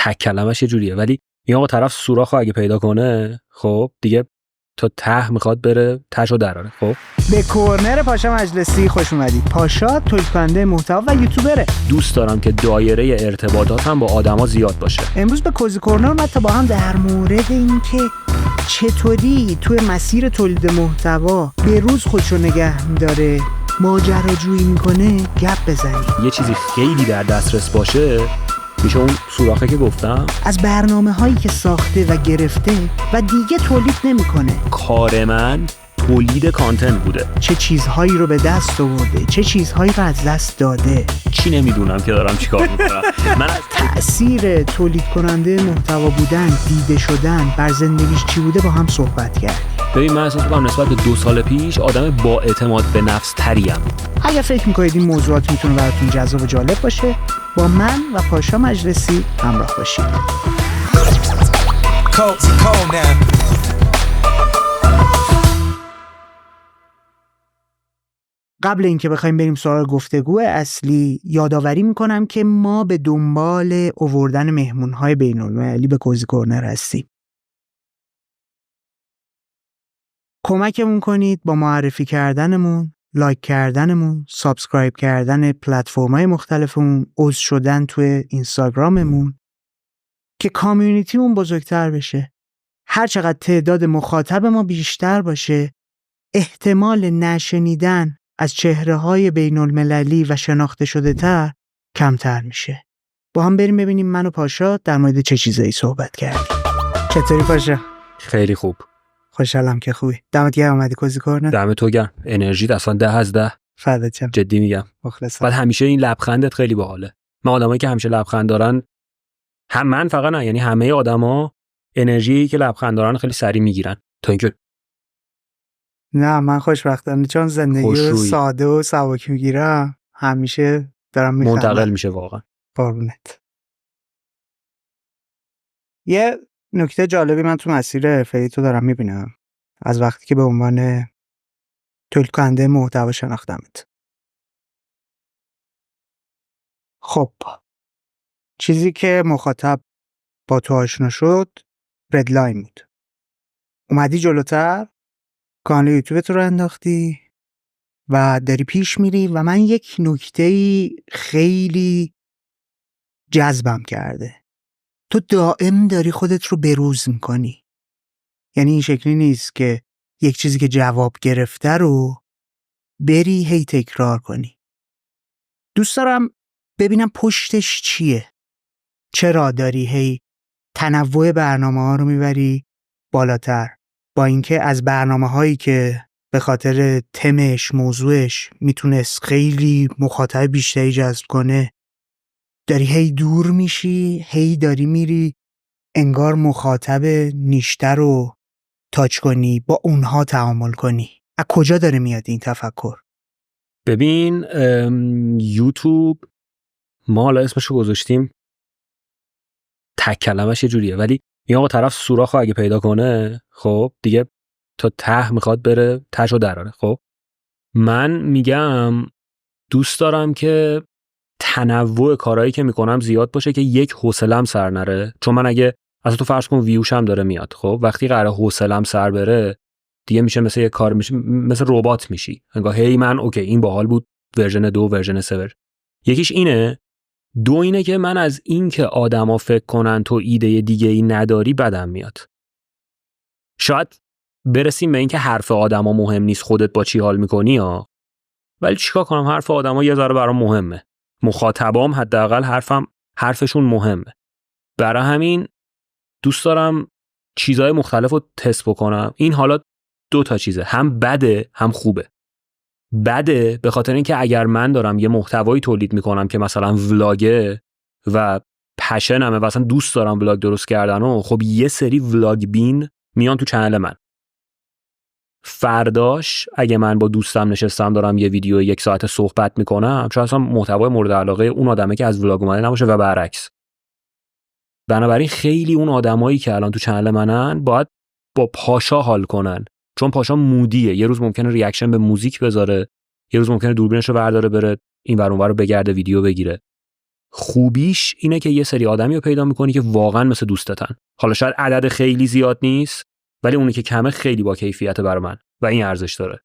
تک کلمش یه جوریه، ولی این آقا طرف سوراخو اگه پیدا کنه خب دیگه تا ته میخواد بره تهشو دراره. خب به کورنر پاشا مجلسی خوش اومدید. پاشا تولید کننده محتوا و یوتیوبره. دوست دارم که دایره ارتباطاتم با آدما زیاد باشه. امروز به کوزی کورنر اومد تا با هم در مورد اینکه چطوری توی مسیر تولید محتوا به روز خودشو نگه می‌داره، ماجراجویی میکنه، گپ بزنیم. یه چیزی خیلی در دسترس باشه میشه اون سوراخه که گفتم، از برنامه‌هایی که ساخته و گرفته و دیگه تولید نمی‌کنه. کار من تولید کانتنت بوده. چه چیزهایی رو به دست آورده، چه چیزهایی رو از دست داده. چی نمیدونم که دارم چیکار میکنم. من از تأثیر تولید کننده محتوا بودن، دیده شدن بر زندگیش چی بوده با هم صحبت کرد. ببین من احساس می‌کنم نسبت به 2 سال پیش آدم با اعتماد به نفس تریم. اگر فکر میکنید این موضوعات میتونه براتون جذاب و جالب باشه، با من و پاشا مجلسی همراه باشید. قبل اینکه بخوایم بریم سراغ گفتگو اصلی، یادآوری میکنم که ما به دنبال آوردن مهمون‌های بین‌المللی به کوزی کورنر هستیم. کمکمون کنید با معرفی کردنمون، لایک کردنمون، سابسکرایب کردن پلتفرم‌های مختلفمون، عضو شدن توی اینستاگراممون که کامیونیتیمون بزرگتر بشه. هر چقدر تعداد مخاطب ما بیشتر باشه، احتمال نشنیدن از چهره‌های بین‌المللی و شناخته شده تر کمتر میشه. با هم بریم ببینیم من و پاشا در مورد چه چیزایی صحبت کردیم. چطوری پاشا؟ خیلی خوب. خوشحالم که خوبی. دمت گرم اومدی کوزی کورنر. دمت تو گرم. انرژیت اصلا 10 از 10. فدات شم. جدی میگم. مخلصم. بعد همیشه این لبخندت خیلی باحاله. من آدمایی که همیشه لبخند دارن، هم من فقط نه، یعنی همه آدما انرژی که لبخند دارن خیلی سریع میگیرن. تا اینکه نه من خوشبختانه چون زندگی رو ساده و سبک میگیرم همیشه دارم میخندم. منتقل میشه واقعا. قربونت. یه نکته جالبی من تو مسیر حرفه‌ای تو دارم میبینم از وقتی که به عنوان تولید کننده محتوا شناختمت. خب چیزی که مخاطب با تو آشنا شد ردلاین بود. اومدی جلوتر، کانال یوتیوب تو رو انداختی و داری پیش میری و من یک نکته‌ای خیلی جذبم کرده. تو دائم داری خودت رو بروز میکنی. یعنی این شکلی نیست که یک چیزی که جواب گرفته رو بری هی تکرار کنی. دوست دارم ببینم پشتش چیه. چرا داری هی تنوع برنامه‌ها رو میبری بالاتر، با اینکه از برنامه‌هایی که به خاطر تمش، موضوعش میتونست خیلی مخاطب بیشتری جذب کنه، داری هی دور میشی، هی داری میری انگار مخاطب نیشتر رو تاچ کنی، با اونها تعامل کنی. از کجا داره میاد این تفکر؟ ببین یوتیوب ما حالا اسمشو گذاشتیم تک کلمش یه جوریه، ولی این آقا طرف سوراخو اگه پیدا کنه خب دیگه تا ته میخواد بره تهشو دراره. خب من میگم دوست دارم که تنوع کارهایی که میکنم زیاد باشه که یک حوصله‌ام سر نره، چون من اگه اصلا تو فرض کن ویوشم داره میاد، خب وقتی قراره حوصله‌ام سر بره دیگه میشه مثل یه کار، میشه مثل ربات میشی، انگار هی من اوکی این باحال بود ورژن 2 ورژن 3 یکیش اینه. دو اینه که من از این که آدما فکر کنن تو ایده دیگه ای نداری بدم میاد. شاید برسیم به این که حرف آدما مهم نیست، خودت با چی حال میکنی ها، ولی چیکار کنم حرف آدما یه ذره برام مهمه، مخاطبام حداقل حرفشون مهمه. برای همین دوست دارم چیزهای مختلف رو تست بکنم. این حالا 2 تا چیزه، هم بده هم خوبه. بده به خاطر اینکه اگر من دارم یه محتوایی تولید میکنم که مثلا ولاگه و پشنمه و اصلا دوست دارم ولاگ درست کردن و خب یه سری ولاگ بین میان تو چنل من، فرداش اگه من با دوستم نشستم دارم یه ویدیو 1 ساعت صحبت میکنم، چون اصلا محتوای مورد علاقه اون آدمه که از ولاگ اومده نباشه و برعکس. بنابراین خیلی اون آدمایی که الان تو چنل منن باید با پاشا حال کنن، چون پاشا مودیه. یه روز ممکنه ریاکشن به موزیک بذاره، یه روز ممکنه دوربینشو برداره بره این ور اون ور رو بگرده ویدیو بگیره. خوبیش اینه که یه سری آدمی رو پیدا میکنی که واقعا مثل دوستتن. حالا شاید عدد خیلی زیاد نیست، ولی اونی که کمه خیلی با کیفیت برای من و این ارزش داره.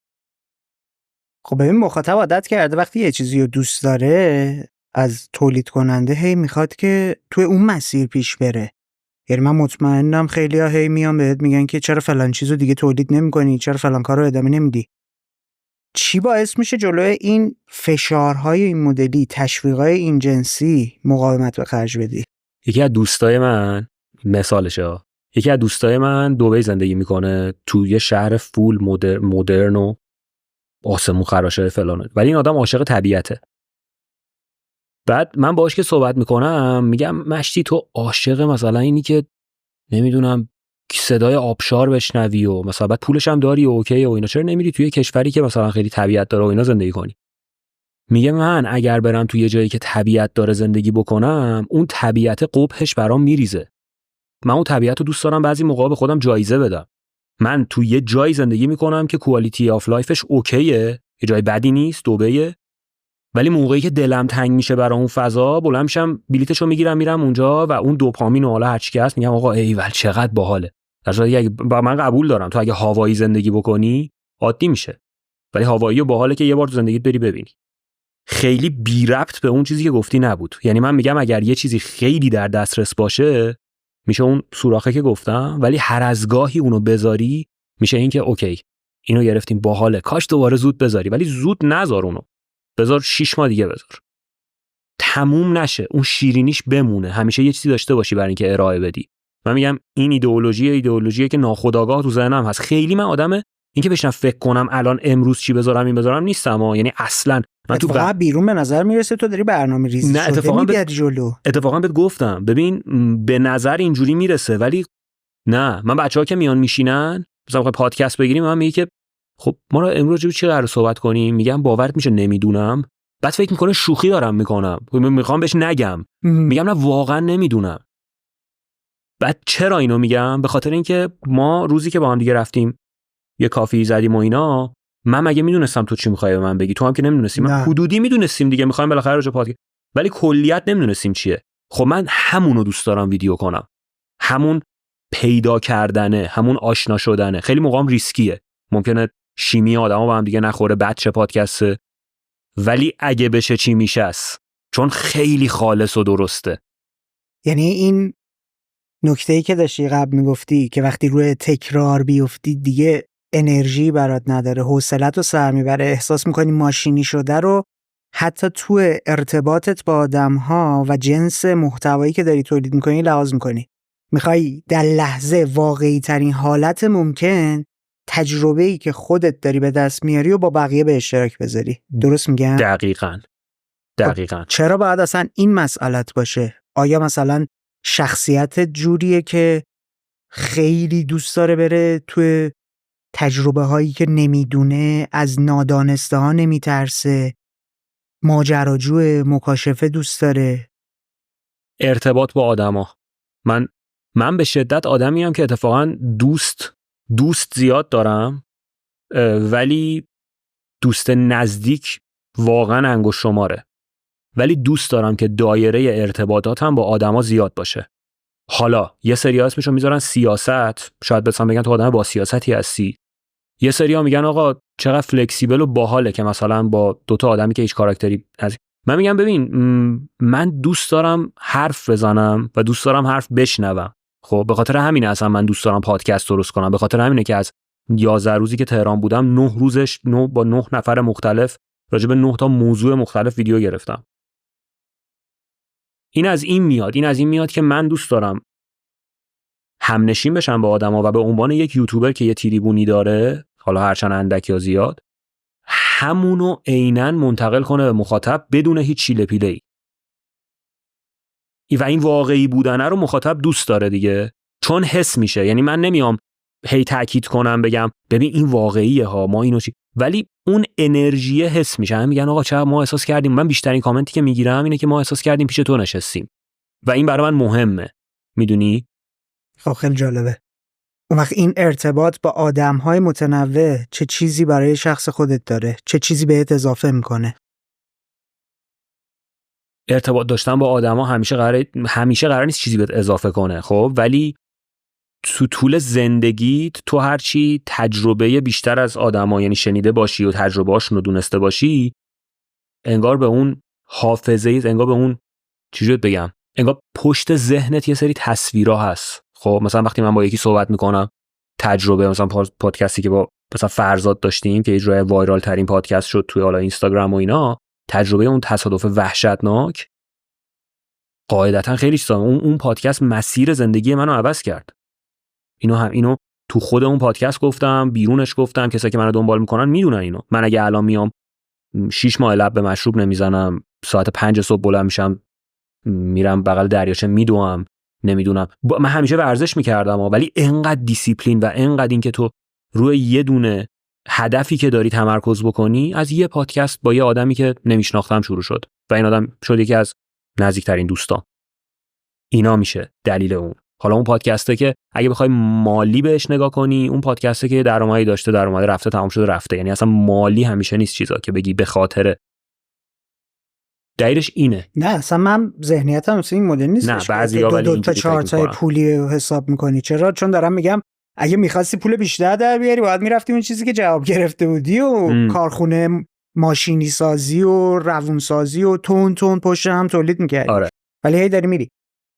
خب ببین مخاطب عادت کرده وقتی یه چیزی رو دوست داره از تولید کننده هی میخواد که توی اون مسیر پیش بره. یعنی من مطمئنم خیلی ها هی میان بهت میگن که چرا فلان چیزو دیگه تولید نمی‌کنی، چرا فلان کارو ادامه نمیدی. چی باعث میشه جلوی این فشارهای این مدلی، تشویقای این جنسی مقاومت به خرج بدی؟ یکی از دوستای من مثالشه، یکی از دوستای من دبی زندگی میکنه، توی یه شهر فول مدرن و آسمون خراشه فلانه، ولی این آدم عاشق طبیعته. بعد من باهاش که صحبت میکنم میگم مشتی تو عاشق مثلا اینی که نمیدونم صدای آبشار بشنوی و مثلا بعد پولش هم داری و اوکی و اینا، چرا نمیری توی کشوری که مثلا خیلی طبیعت داره و اینا زندگی کنی؟ میگه من اگر برم توی یه جایی که طبیعت داره زندگی بکنم، اون طبیعت قبحش برام میریزه. من اون طبیعت رو دوست دارم بعضی موقع به خودم جایزه بدم. من توی یه جایی زندگی میکنم که کوالیتی آف لایفش اوکیه، یه جای بدی نیست، دبیه، ولی موقعی که دلم تنگ میشه برای اون فضا بلند میشم بلیتشو میگیرم میرم اونجا و اون دوپامین و حالا هر چی که هست میگم آقا ایول چقدر باحاله. در صورتی که من قبول دارم تو اگه هاوایی زندگی بکنی عادی میشه، ولی هاوایی باحاله که یه بار تو زندگیت بری ببینی. خیلی بی ربط به اون چیزی که گفتی نبود. یعنی من میگم اگر یه چیزی خیلی در دسترس باشه میشه اون سوراخه که گفتم، ولی هر از گاهی اونو بذاری میشه این که اوکی اینو گرفتیم باحاله، کاش دوباره زود بذاری، ولی زود نذار اونو، بذار 6 ماه دیگه بذار تموم نشه، اون شیرینیش بمونه، همیشه یه چیزی داشته باشی برای اینکه ارائه بدی. من میگم این ایدئولوژیه که ناخودآگاه تو ذهنم هست. خیلی من آدم اینکه بشنم فکر کنم الان امروز چی بذارم این بذارم نیستم یعنی اصلا من تو فقط بیرون به نظر میرسه تو داری برنامه‌ریزی نه شده جلو. اتفاقا بهت گفتم ببین به نظر اینجوری میرسه، ولی نه. من بچه‌ها که میان میشینن مثلا پادکست بگیریم من میگه که خب ما رو امروز چی قراره صحبت کنیم، میگم باورت میشه نمیدونم، بعد فکر میکنه شوخی دارم میکنم، میخوام بهش نگم، میگم نه واقعا نمیدونم. بعد چرا اینو میگم؟ به خاطر اینکه ما روزی که با هم دیگه رفتیم یه کافی زدیم و اینا، من مگه میدونستم تو چی میخوای به من بگی؟ تو هم که نمیدونستی. من حدودی میدونستیم دیگه میخوایم بالاخره راجع پادکست، ولی کلیت نمیدونستیم چیه. خب من همونو دوست دارم ویدیو کنم، همون پیدا کردنه، همون آشنا شدنه. خیلی موقعام ریسکیه، ممکنه شیمی آدما با هم دیگه نخوره، بعد چه پادکسته، ولی اگه بشه چی میشه است، چون خیلی خالص و درسته. یعنی این نکته‌ای که داشتی قبل میگفتی که وقتی روی تکرار بیفتی دیگه انرژی برات نداره، حوصله‌تو سر میبره، احساس میکنی ماشینی شده، رو حتی تو ارتباطت با آدم‌ها و جنس محتوایی که داری تولید میکنی لحاظ میکنی. میخوای در لحظه واقعی ترین حالت ممکن تجربه‌ای که خودت داری به دست میاری و با بقیه به اشتراک بذاری. درست میگم؟ دقیقاً. چرا باید اصلا این مسئلت باشه؟ آیا مثلا شخصیت جوریه که خیلی دوست داره بره توی تجربه هایی که نمیدونه، از نادانسته ها نمیترسه، ماجراجو، مکاشفه دوست داره؟ ارتباط با آدما. من به شدت آدمیم که اتفاقا دوست زیاد دارم، ولی دوست نزدیک واقعا انگشت شماره، ولی دوست دارم که دایره ارتباطاتم با آدما زیاد باشه. حالا یه سری ها اسمشو میذارن سیاست، شاید بسن بگن تو آدم با سیاستی هستی، یه سری ها میگن آقا چقدر فلکسیبل و باحاله که مثلا با دوتا آدمی که هیچ کاراکتری از. من میگم ببین من دوست دارم حرف بزنم و دوست دارم حرف بشنوم. خب به خاطر همینه اصلا من دوست دارم پادکست درست کنم، به خاطر همینه که از 11 روزی که تهران بودم 9 روزش با 9 نفر مختلف راجع به 9 تا موضوع مختلف ویدیو گرفتم. این از این میاد که من دوست دارم همنشین بشم با آدما و به عنوان یک یوتیوبر که یه تریبونی داره، حالا هرچند اندک یا زیاد، همونو عیناً منتقل کنه به مخاطب بدون هیچ چیله پیله‌ای. و این واقعی بودنه رو مخاطب دوست داره دیگه، چون حس میشه. یعنی من نمیام هی تاکید کنم بگم ببین این واقعیه ها ما اینو چی، ولی اون انرژی حس میشه. هم میگن آقا چرا ما احساس کردیم. من بیشترین کامنتی که میگیرم اینه که ما احساس کردیم پیش تو نشستیم و این برای من مهمه. میدونی؟ خب خیلی جالبه. اون وقت این ارتباط با آدم‌های متنوع چه چیزی برای شخص خودت داره؟ چه چیزی بهت اضافه میکنه؟ ارتباط داشتن با آدما همیشه قرار نیست چیزی بهت اضافه کنه. خب ولی تو طول زندگیت تو هرچی تجربه بیشتر از آدما یعنی شنیده باشی و تجربه‌هاشون رو دونسته باشی، انگار به اون حافظه، انگار به اون چجوری بگم، انگار پشت ذهنت یه سری تصویرها هست. خب مثلا وقتی من با یکی صحبت میکنم، تجربه مثلا پادکستی که با مثلا فرزاد داشتیم که اجرای وایرال ترین پادکست شد توی حالا اینستاگرام و اینا، تجربه اون تصادف وحشتناک قاعدتا خیلی چیزا، اون پادکست مسیر زندگی منو عوض کرد. اینو تو خود اون پادکست گفتم، بیرونش گفتم، کسایی که منو دنبال میکنن میدونن اینو. من اگه الان میام 6 ماه لب به مشروب نمیزنم، ساعت 5 صبح بلند میشم میرم بغل دریاچه میدوام، نمیدونم من همیشه ورزش میکردم ولی انقدر دیسیپلین و انقدر این که تو روی یه دونه هدفی که داری تمرکز بکنی، از یه پادکست با یه آدمی که نمیشناختم شروع شد و این آدم شد یکی از نزدیکترین دوستان. اینا میشه دلیل اون. حالا اون پادکسته که اگه بخوای مالی بهش نگاه کنی، اون پادکسته که درآمدی داشته، درآمد رفته، تمام شده رفته، یعنی اصلا مالی همیشه نیست چیزا که بگی به خاطر دایرش اینه. نه اصلا من ذهنیتم مثل این مدل نیست. نه بعضیا ولی دو تا 4 تا پولی حساب میکنی. چرا؟ چون دارم میگم اگه می‌خواستی پول بیشتر در بیاری باید می‌رفتی اون چیزی که جواب گرفته بودی و کارخونه ماشینی سازی و روون سازی و تون پشت هم تولید می‌کردی. آره. ولی هی داری میری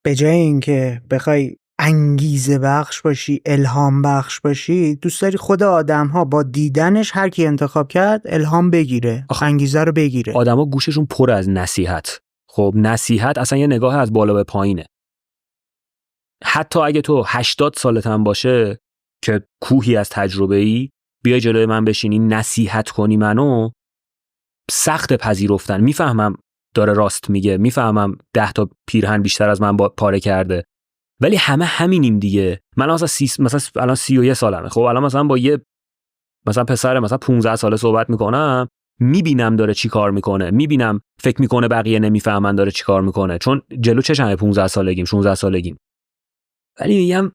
به جای اینکه بخوای انگیزه بخش باشی، الهام بخش باشی، دوست داری خود آدم‌ها با دیدنش هر کی انتخاب کرد الهام بگیره، انگیزه رو بگیره. آدما گوششون پر از نصیحت. خب نصیحت اصلا یه نگاه از بالا به پایینه. حتی اگه تو 80 سالت هم باشه که کوهی از تجربه‌ای، بیای جلوی من بشینی نصیحت کنی منو، سخت پذیرفتن. میفهمم داره راست میگه، میفهمم 10 تا پیرهن بیشتر از من پاره کرده، ولی همه همینیم دیگه. من مثلا الان 31 سالمه. خب الان مثلا با یه مثلا پسر مثلا 15 ساله صحبت میکنم، میبینم داره چی کار میکنه، میبینم فکر میکنه بقیه نمیفهمن داره چی کار میکنه، چون جلو چشمه 15 سالگیم 16 سالگیم. ولی میگم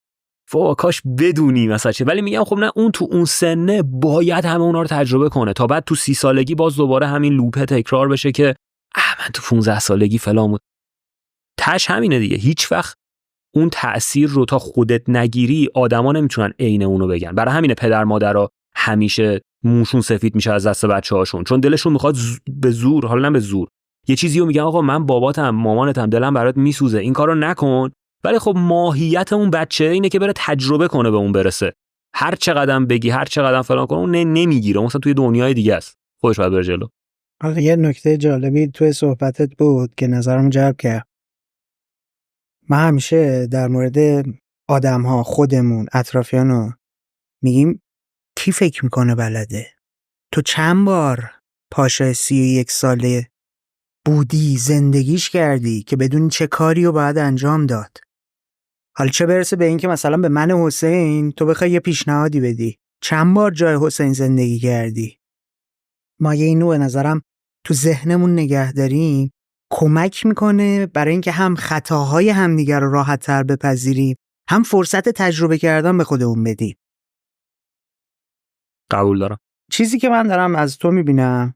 کاش بدونی مثلا چه. ولی میگم خب نه، اون تو اون سنه باید همه اونا رو تجربه کنه تا بعد تو 30 سالگی باز دوباره همین لوپ تکرار بشه که من تو 15 سالگی فلان بود. تاش همینه دیگه. هیچ وقت اون تأثیر رو تا خودت نگیری آدما نمیتونن عین اونو بگن. برای همینه پدر مادرها همیشه موشون سفید میشه از دست بچه‌هاشون، چون دلشون میخواد به زور، حالا نه به زور، یه چیزیو میگن آقا من باباتم مامانتم دلم برات میسوزه این کارو نکن، ولی خب ماهیت اون بچه اینه که بره تجربه کنه به اون برسه. هر چقدرم بگی هر چقدرم فلان کنه اون نمیگیره، مثلا توی دنیای دیگه است، خودش باید بره جلو. آره یه نکته جالبی توی صحبتت بود که نظرم جلب کرد. من همیشه در مورد آدم‌ها، خودمون، اطرافیانو میگیم کی فکر میکنه بلده؟ تو چند بار پاشا 31 ساله بودی زندگیش کردی که بدون چه کاری رو باید انجام داد؟ حالا چه برسه به این که مثلا به من حسین تو بخوای یه پیشنهادی بدی، چند بار جای حسین زندگی کردی؟ ما یه اینو به نظرم تو ذهنمون نگه داریم کمک میکنه برای اینکه هم خطاهای همدیگر رو راحت تر بپذیریم، هم فرصت تجربه کردن به خودمون بدیم. قبول دارم. چیزی که من دارم از تو میبینم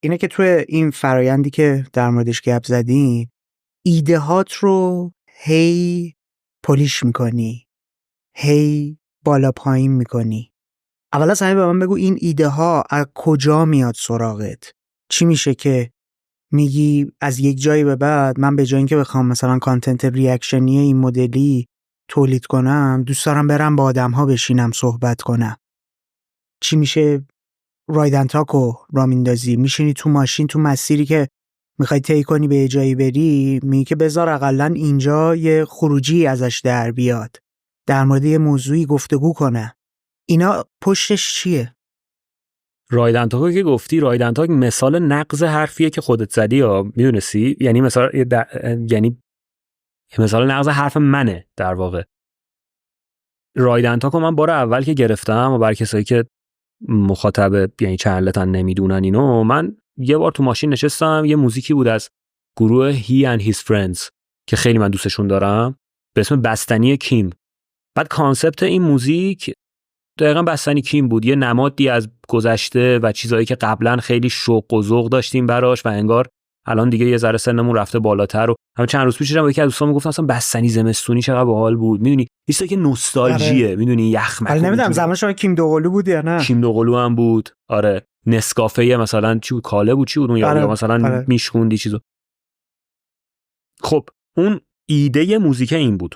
اینه که توی این فرایندی که در موردش گپ زدیم ایده هات رو هی پولیش میکنی، هی بالا پایین میکنی. اول از همه به من بگو این ایده ها از کجا میاد سراغت؟ چی میشه که میگی از یک جایی به بعد من به جای اینکه بخوام مثلا کانتنت ریاکشنی این مدلی تولید کنم، دوست دارم برم با آدم ها بشینم صحبت کنم؟ چی میشه رایدن تاکو را میندازی، میشینی تو ماشین تو مسیری که میخوای طی کنی به یه جایی بری، میگی که بذار اقلن اینجا یه خروجی ازش در بیاد، در مورد یه موضوعی گفتگو کنه. اینا پشتش چیه؟ رایدن تاکو که گفتی، رایدن تاک مثال نقض حرفیه که خودت زدی ها، میدونستی؟ یعنی مثال نقض حرف منه در واقع. رایدن تاکو من بار اول که گرفتم و برای کسایی که مخاطب یعنی چنلتن نمیدونن اینو، من یه بار تو ماشین نشستم، یه موزیکی بود از گروه He and His Friends که خیلی من دوستشون دارم به اسم بستنی کیم. بعد کانسپت این موزیک دقیقاً بستنی کیم بود، یه نمادی از گذشته و چیزایی که قبلا خیلی شوق و ذوق داشتیم براش و انگار الان دیگه یه ذره سنمون رفته بالاتر و همین چند روز پیش یکی از دوستان میگفتن اصلا بستنی زمستونی چقدر باحال بود، میدونی چیزی که نوستالژیه، میدونی یخ مکو. نمیدونم زمان شما کیم دوقلو بود یا نه؟ کیم دوقلو هم بود، آره. نسکافه مثلا چی بود، کاله بود، چی بود اون، یا مثلا میشکوندی چیزو. خب اون ایده موزیک این بود.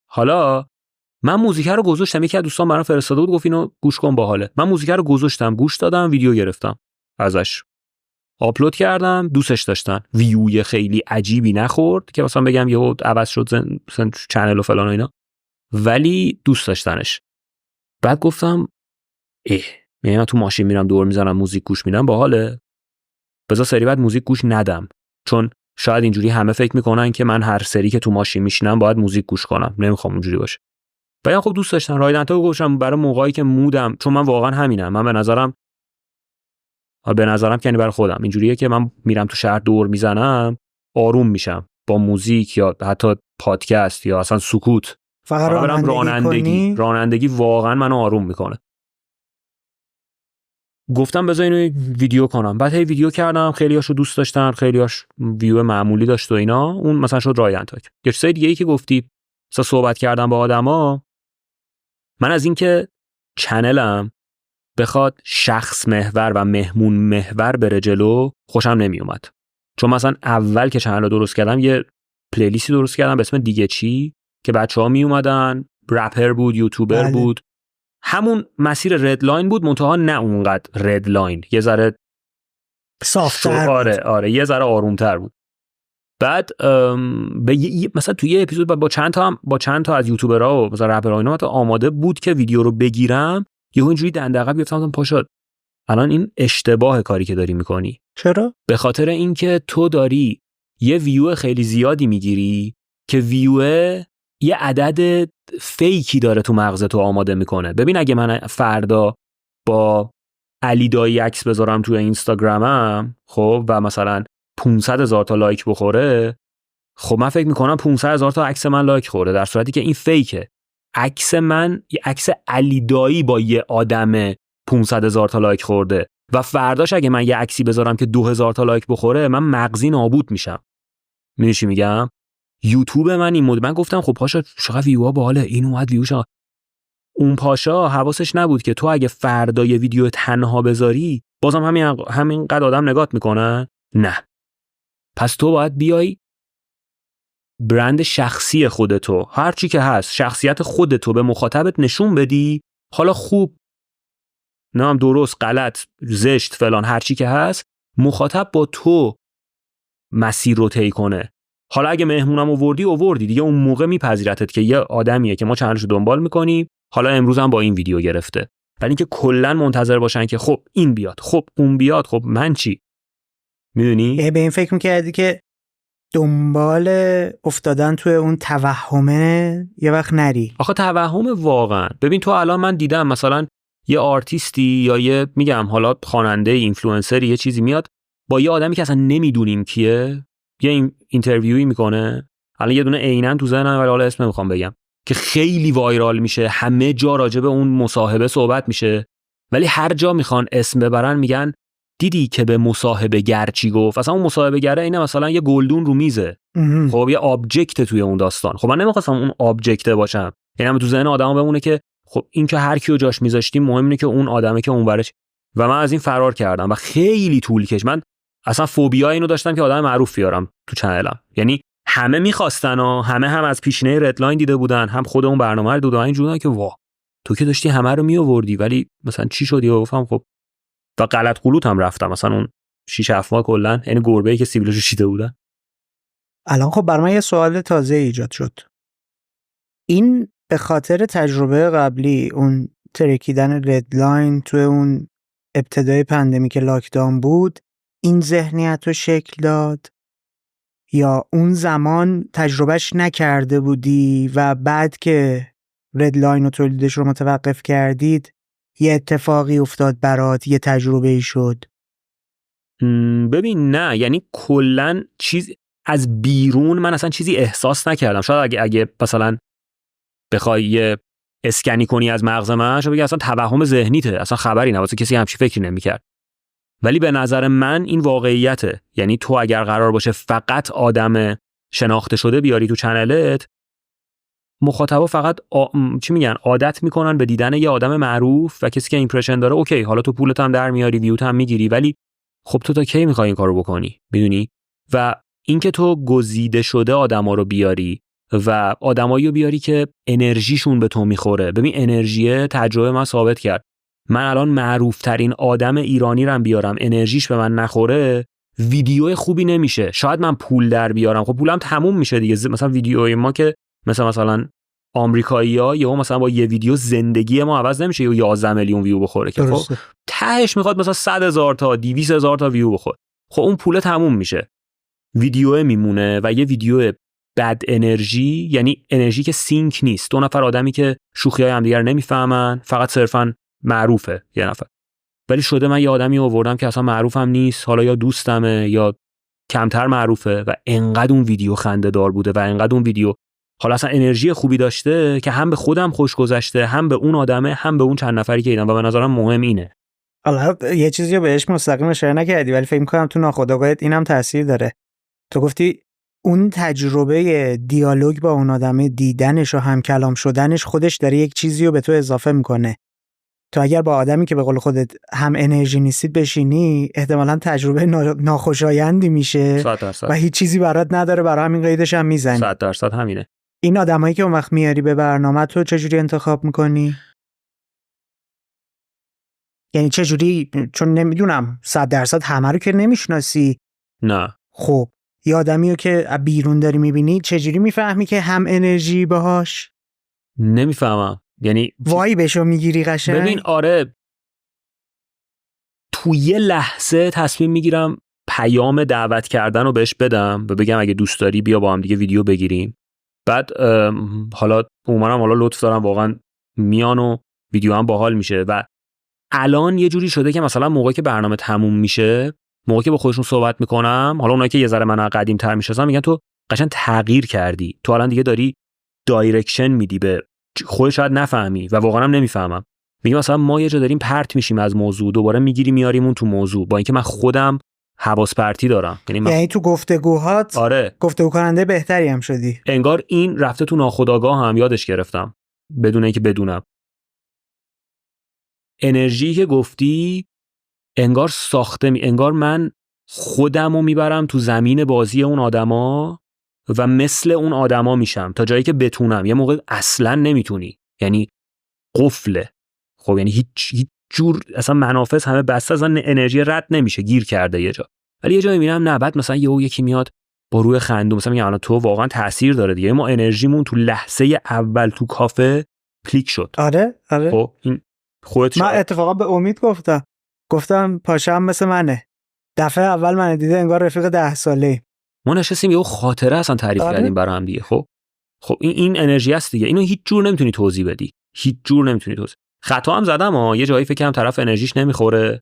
حالا من موزیک رو گذاشتم، یکی از دوستان برام فرستاده بود گفت اینو گوش کن باحاله. من موزیک رو گذاشتم، گوش دادم، ویدیو گرفتم ازش، آپلود کردم، دوستش داشتن. ویوی خیلی عجیبی نخورد که مثلا بگم یهو عوض شد مثلا چنل و فلان و اینا، ولی دوست داشتنش. بعد گفتم من تو ماشین میرم دور میزنم موزیک گوش میدم باحاله، بذار سری بعد موزیک گوش ندم، چون شاید اینجوری همه فکر میکنن که من هر سری که تو ماشین میشینم باید موزیک گوش کنم، نمیخوام اونجوری باشه. بعدم خب دوست داشتن رایدنتا گوشم برای موقعی که مودم، چون من واقعا همینم، من به نظرم که برای خودم اینجوریه که من میرم تو شهر دور میزنم آروم میشم با موزیک یا حتی پادکست یا اصلا سکوت، فقط رانندگی واقعا منو آروم میکنه. گفتم بذار اینو ویدیو کنم. بعد هی ویدیو کردم، خیلیاشو دوست داشتن، خیلیاش ویو معمولی داشت و اینا. اون مثلا شد رایدنتاک. یه چیز دیگه ای که گفتی مثلا صحبت کردم با آدما، من از این که چنلم بخواد شخص محور و مهمون محور بره جلو خوشم نمی اومد. چون مثلا اول که چنل رو درست کردم یه پلیلیستی درست کردم به اسم دیگه چی که بچه‌ها می اومدن، رپر بود، یوتیوبر بود، همون مسیر ردلاین بود، منتها نه اونقدر ردلاین، یه ذره صافتر، آره یه ذره آرومتر بود. بعد مثلا توی یه اپیزود با چند تا از یوتیوبرها و مثلا رپرها اینا آماده بود که ویدیو رو بگیرم، یهو اینجوری دندقه بیفتم پاشد الان این اشتباه کاری که داری میکنی. چرا؟ به خاطر اینکه تو داری یه ویو خیلی زیادی میگیری که ویو یه عدد فیکی داره تو مغز تو آماده میکنه. ببین اگه من فردا با علی دایی عکس بذارم توی اینستاگرامم خب و مثلا 500,000 تا لایک بخوره، خب من فکر میکنم 500,000 تا عکس من لایک خورده، در صورتی که این فیکه. عکس من یه عکس علی دایی با یه آدم 500,000 تا لایک خورده و فرداش اگه من یه عکسی بذارم که 2,000 تا لایک بخوره، من مغزی نابود میشم. میدونی چی میگم؟ یوتیوب من این من گفتم خب پاشا چقدر ویوها باحاله، این اومد ویوشا. اون پاشا حواسش نبود که تو اگه فردا یه ویدیو تنها بذاری بازم همینقدر آدم نگات میکنن. نه، پس تو باید بیای برند شخصی خودتو، هر چی که هست، شخصیت خودتو به مخاطبت نشون بدی. حالا خوب نام درست غلط زشت فلان هر چی که هست، مخاطب با تو مسیر رو طی کنه. حالا اگه مهمونم آوردی دیگه اون موقع میپذیرتت که یه آدمیه که ما چنلشو دنبال میکنیم، حالا امروز هم با این ویدیو گرفته. ولی اینکه کلا منتظر باشن که خب این بیاد، خب اون بیاد، خب من چی؟ میدونی؟ به این فکر میکردی که دنبال افتادن توی اون توهمه یه وقت نری. آخه توهم واقعا. ببین تو الان من دیدم مثلا یه آرتیستی یا یه میگم حالا خواننده، اینفلوئنسری، یه چیزی میاد با یه آدمی که اصلا نمیدونیم کیه، یه اینترویویی میکنه. الان یه دونه عیناً تو ذهنم ولی حالا اسم نمیخوام بگم، که خیلی وایرال میشه، همه جا راجع به اون مصاحبه صحبت میشه، ولی هر جا میخوان اسم ببرن میگن دیدی که به مصاحبه گر چی گفت. اصلا اون مصاحبه گره اینه مثلا یه گلدون رو میزه، خب یه آبجکت توی اون داستان. خب من نمیخواستم اون آبجکت باشم، یعنی هم تو ذهن آدما بمونه که خب این که هر کیو جاش میذاشتیم مهم اینه که اون آدمه که اون ورش. و من از این فرار کردم و خیلی طول کشید. من اصلا فوبیا اینو داشتم که آدم معروف بیارم تو چنلم، یعنی همه میخواستن و همه هم از پیشینه ردلاین دیده بودن، هم خود اون برنامه رو دیدن، اینجوریه که وا تو که داشتی همه رو میآوردی ولی مثلا چی شدی؟ و گفتم خب تا غلط قلوت هم رفتم، مثلا اون 6 7 ماه کلا یعنی گربه‌ای که سیبیلشو شیده بودن. الان خب برام یه سوال تازه ایجاد شد. این به خاطر تجربه قبلی، اون ترکیدن ردلاین تو اون ابتدای پندمیک لاکداون بود، این ذهنیت رو شکل داد، یا اون زمان تجربهش نکرده بودی و بعد که ردلاین و تولیدش رو متوقف کردید یه اتفاقی افتاد برات، یه تجربه ای شد؟ ببین نه، یعنی کلن چیز از بیرون من اصلا چیزی احساس نکردم. شاید اگه مثلا بخوای یه اسکنی کنی از مغز من، شاید بگی اصلا توهم ذهنیته، اصلا خبری نه، واسه کسی همچی فکری نمی‌کرد. ولی به نظر من این واقعیته. یعنی تو اگر قرار باشه فقط آدم شناخته شده بیاری تو چنلت، مخاطبا فقط چی میگن، عادت میکنن به دیدن یه آدم معروف و کسی که ایمپرشن داره. اوکی، حالا تو پولت هم در میاری، ویوت هم میگیری، ولی خب تو تا کی میخوای این کارو بکنی؟ میدونی؟ و اینکه تو گزیده شده آدما رو بیاری و آدمایی رو بیاری که انرژیشون به تو میخوره. ببین انرژی، تجربه من ثابت کرد، من الان معروف ترین آدم ایرانی رو بیارم انرژیش به من نخوره، ویدیو خوبی نمیشه. شاید من پول در بیارم، خب پولم تموم میشه دیگه. مثلا ویدیوی ما که مثلا آمریکایی‌ها یهو مثلا با یه ویدیو زندگی ما عوض نمیشه، یا 11 میلیون ویو بخوره که خب تهش میخواد مثلا 100,000 تا 200,000 تا ویو بخوره. خب اون پول تموم میشه، ویدیو میمونه و یه ویدیو بد انرژی، یعنی انرژی که سینک نیست، دو نفر آدمی که شوخی‌های همدیگر نمیفهمن، فقط صرفاً معروفه یه نفر. ولی شده من یه آدمی آوردم که اصلا معروفم نیست، حالا یا دوستمه یا کمتر معروفه، و انقدر اون ویدیو خنده‌دار بوده و انقدر اون ویدیو حالا اصلا انرژی خوبی داشته که هم به خودم خوش گذشته، هم به اون آدمه، هم به اون چند نفری که دیدم. و به نظرم مهم اینه. حالا یه چیزی رو بهش مستقیم اشاره نکردی ولی فکر می‌کنم تو ناخودآگاهت اینم تاثیر داره. تو گفتی اون تجربه دیالوگ با اون آدمه، دیدنش و هم کلام شدنش، خودش داره یک چیزی رو به تو اضافه میکنه. تو اگر با آدمی که به قول خودت هم انرژی نیستید بشینی، احتمالاً تجربه ناخوشایندی میشه 100%. و هیچ چیزی برات نداره، برای همین قیدش هم میزنی. 100% همینه. این آدمایی که اون وقت میاری به برنامه تو چجوری انتخاب میکنی؟ یعنی چجوری؟ چون نمیدونم 100% همه رو که نمیشناسی. نه. خب یه آدمی رو که بیرون داری میبینی، چجوری میفهمی که هم انرژی باهاش؟ نمیفهمم. یعنی وایبشو میگیری قشنگ؟ ببین آره، تو یه لحظه تصمیم میگیرم پیام دعوت کردن رو بهش بدم و بگم اگه دوست داری بیا با هم دیگه ویدیو بگیریم. بعد حالا عمرم حالا لطف دارم واقعا میان و ویدیو هم باحال میشه. و الان یه جوری شده که مثلا موقعی که برنامه تموم میشه، موقعی که با خودشون صحبت میکنم، حالا اونایی که یه ذره من قدیم تر میشناسن میگن تو قشنگ تغییر کردی، تو الان دیگه داری دایرکشن میدی به خودت، شاید نفهمی و واقعا هم نمیفهمم. میگم مثلا ما یه جا داریم پرت میشیم از موضوع، دوباره میگیری میاریم اون تو موضوع، با اینکه من خودم حواس پرتی دارم. یعنی تو گفتگوهات آره گفتگو کننده بهتری هم شدی. انگار این رفته تو ناخودآگاه هم یادش گرفتم بدون اینکه بدونم. انرژی که گفتی انگار ساخته انگار من خودمو میبرم تو زمین بازی اون آدما و مثل اون آدما میشم تا جایی که بتونم. یه موقع اصلا نمیتونی، یعنی قفله. خب یعنی هیچ جور اصلا منافذ همه بسته، اصلا انرژی رد نمیشه، گیر کرده یه جا. ولی یه جایی میبینم نه، بعد مثلا یکی میاد با روی خندو مثلا میگه تو واقعا تاثیر داره دیگه. ما انرژیمون تو لحظه اول تو کافه کلیک شد. آره خب این خودت من اتفاقا به امید گفتم پاشم مثل منه، دفعه اول من دیده انگار رفیق 10 ساله. ما نشستیم یه خاطره اصلا تعریف کردیم برای هم دیگه. خب این انرژی است دیگه. اینو هیچ جور نمیتونی توضیح بدی، هیچ جور نمیتونی توضیح. خطا هم زدم یه جایی فکر کنم طرف انرژیش نمیخوره،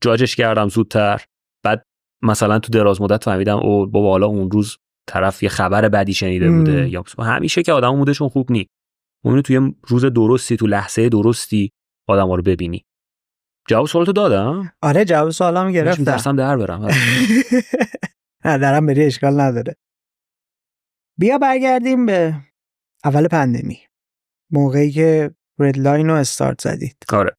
جاجش کردم زودتر. بعد مثلا تو دراز مدت فهمیدم او بابا حالا اون روز طرف یه خبر بدی شنیده بوده، یا همیشه که آدم مودشون خوب نی. ممکنه توی روز درستی تو لحظه درستی آدما رو ببینی. جواب سوالتو دادم؟ آره جواب سوالامو گرفتم. درسم در برم. نه درم بری اشکال نداره. بیا برگردیم به اول پندمی، موقعی که ردلاین رو استارت زدید. آره.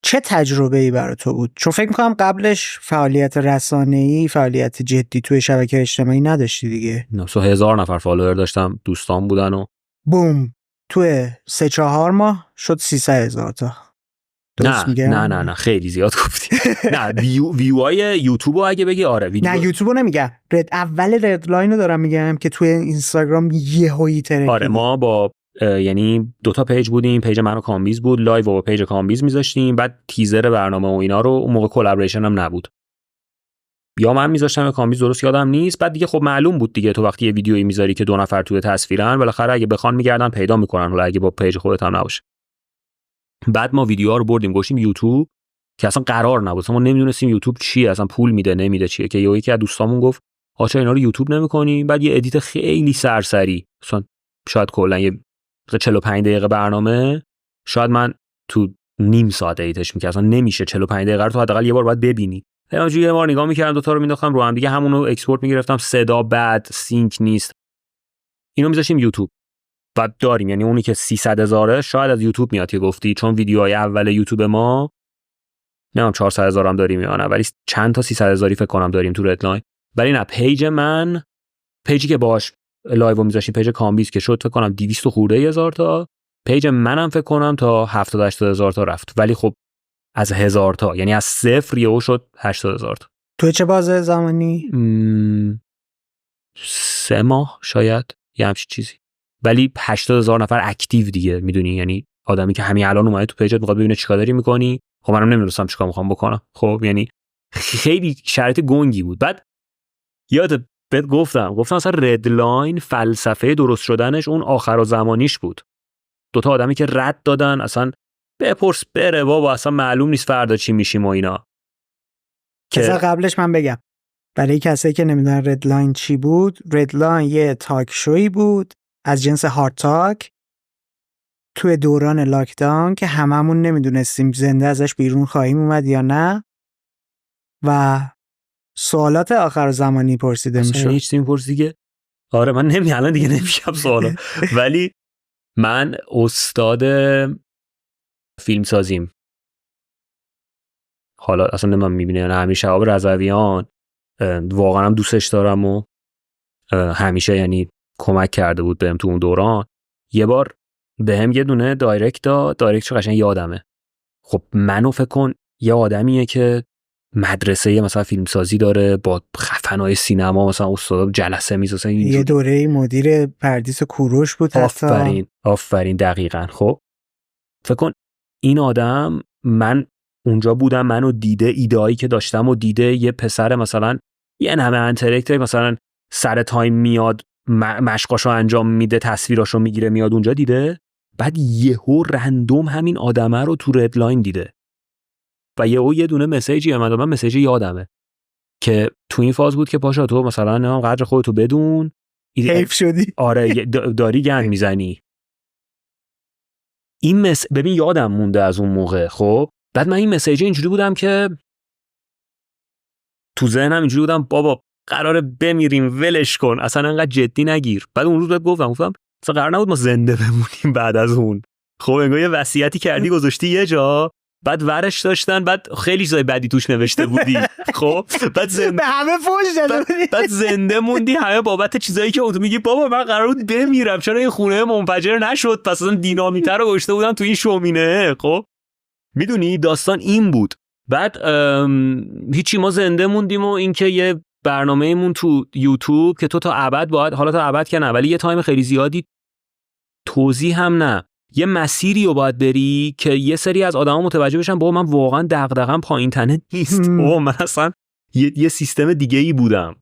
چه تجربه‌ای برای تو بود؟ چون فکر می‌کنم قبلش فعالیت رسانه‌ای، فعالیت جدی توی شبکه اجتماعی نداشتی دیگه. نه 1000 نفر فالوور داشتم، دوستان بودن و بوم توی 3-4 ماه شد 300,000 تا. نه خیلی زیاد گفتی. نه ویوهای یوتیوب اگه بگی آره ویدیو. نه یوتیوب نمیگم، اول ردلاین رو دارم میگم که توی اینستاگرام یهویی ترکید. آره ما با یعنی 2 پیج بودیم، پیج من و کامبیز بود، لایو با پیج کامبیز میذاشتیم، بعد تیزر برنامه و اینا رو اون موقع کلابریشن هم نبود، یا من میذاشتم یا کامبیز، درست یادم نیست. بعد دیگه خب معلوم بود دیگه تو وقتی یه ویدیویی میذاری که 2 نفر توی تصویرن، بالاخره اگه بخوان میگردن پیدا میکنن، حالا اگه با پیج خودت هم نباشه. بعد ما ویدیوها رو بردیم گوشیم یوتیوب که اصلا قرار نبود، ما نمیدونستیم یوتیوب چیه، اصلا پول میده نمیده چیه، که یکی از دوستامون گفت آچا اینا رو یوتیوب نمی‌کنی. بعد یه ادیت خیلی سرسری، مثلا شاید کلا یه 45 دقیقه برنامه، شاید من تو نیم ساعت ادیتش می‌کرد، اصلا نمیشه 45 دقیقه رو تو حداقل یه بار باید ببینی. همونجوری یه بار نگاه می‌کردم دو تا رو مینداختم رو هم دیگه، همون رو اکسپورت می‌گرفتم، صدا بد، سینک نیست، اینو می‌ذاشتیم یوتیوب. و داریم یعنی اونی که 300,000 شاید از یوتیوب میاد که گفتی، چون ویدیوهای اول یوتیوب ما نمیدونم 400,000 هم داریم یا نه، ولی چند تا 300,000 فکر کنم داریم تو ردلاین. ولی نه، پیج من، پیجی که باش لایو میذاشیم، پیج کامبیز که شد فکر کنم 200 خورده هزار تا، پیج منم فکر کنم تا 70-80,000 تا رفت. ولی خب از 1000 تا، یعنی از صفر یهو شد 80,000 تا. تو چه بازه زمانی؟ 3 ماه شاید، یه همچین چیزی. ولی 80,000 نفر اکتیو دیگه، میدونی، یعنی آدمی که همین الان اومده تو پیجت میخواد ببینه چیکار داری میکنی. خب منم نمیدونستم چیکار میخوام بکنم. خب یعنی خیلی شرایط گنگی بود. بعد یادت بهت گفتم اصلا ردلاین فلسفه درست شدنش اون آخر زمانیش بود. دوتا آدمی که رد دادن، اصلا بپرس بره بابا، اصلا معلوم نیست فردا چی میشیم و اینا. که قبلش من بگم برای کسایی که نمیدونن ردلاین چی بود، ردلاین یه تاک شوی بود از جنس هارد تاک توی دوران لاکداون که هممون نمیدونستیم زنده ازش بیرون خواهیم اومد یا نه، و سوالات آخر زمانی پرسیده میشد. هیچ چیزی میپرسی دیگه. آره من الان دیگه نمیشم سوالا. ولی من استاد فیلم سازیم، حالا اصلا من میبینه نه، همین شهاب رضویان واقعا هم دوستش دارم و همیشه یعنی کمک کرده بود بهم تو اون دوران. یه بار بهم یه دونه دایرکت داد، دایرکتش قشنگ یادمه. خب منو فکر کن یه آدمیه که مدرسه مثلا فیلمسازی داره با خفنای سینما، مثلا استاد جلسه میذاره، یه دوره مدیر پردیس کوروش بود. آفرین دقیقاً. خب فکر کن این آدم، من اونجا بودم، منو دیده، ایدهایی که داشتم و دیده، یه پسر مثلا یه نمه انتلکت مثلا سر تایم میاد مشقاشو انجام میده، تصویراشو میگیره میاد اونجا دیده. بعد یهو رندوم همین آدمه رو تو ردلاین دیده و یه دونه مسیجی اومد. من مسیج یادمه که تو این فاز بود که پاشا تو مثلا نمیدونم قدر خودتو بدون، حیف شدی. آره داری گند میزنی. این ببین یادم مونده از اون موقع. خب بعد من این مسیج اینجوری بودم که تو ذهنم اینجوری بودم بابا قراره بمیریم ولش کن، اصلا انقدر جدی نگیر. بعد اون روز بهت گفتم اصلا قرار نبود ما زنده بمونیم بعد از اون. خب انگار یه وصیتی کردی گذاشتی یه جا، بعد ورش داشتن، بعد خیلی چیزای بدی توش نوشته بودی. خب بعد به همه فوش داده بودی، بعد زنده موندی همه بابت چیزایی که تو میگی بابا من قرار بود بمیرم، چرا این خونه منفجر نشد، پس اصلا دینامیت رو گذاشته بودم تو این شومینه. خب میدونی داستان این بود. بعد هیچی، ما زنده موندیم و اینکه یه برنامه‌مون تو یوتیوب که تو تا ابد باید، حالا تا ابد که نه ولی یه تایم خیلی زیادی توضیح هم نه، یه مسیری رو باید بری که یه سری از آدما متوجه بشن بابا من واقعا دغدغه‌ام پایین تنه نیست، بابا من اصلا یه سیستم دیگه‌ای بودم.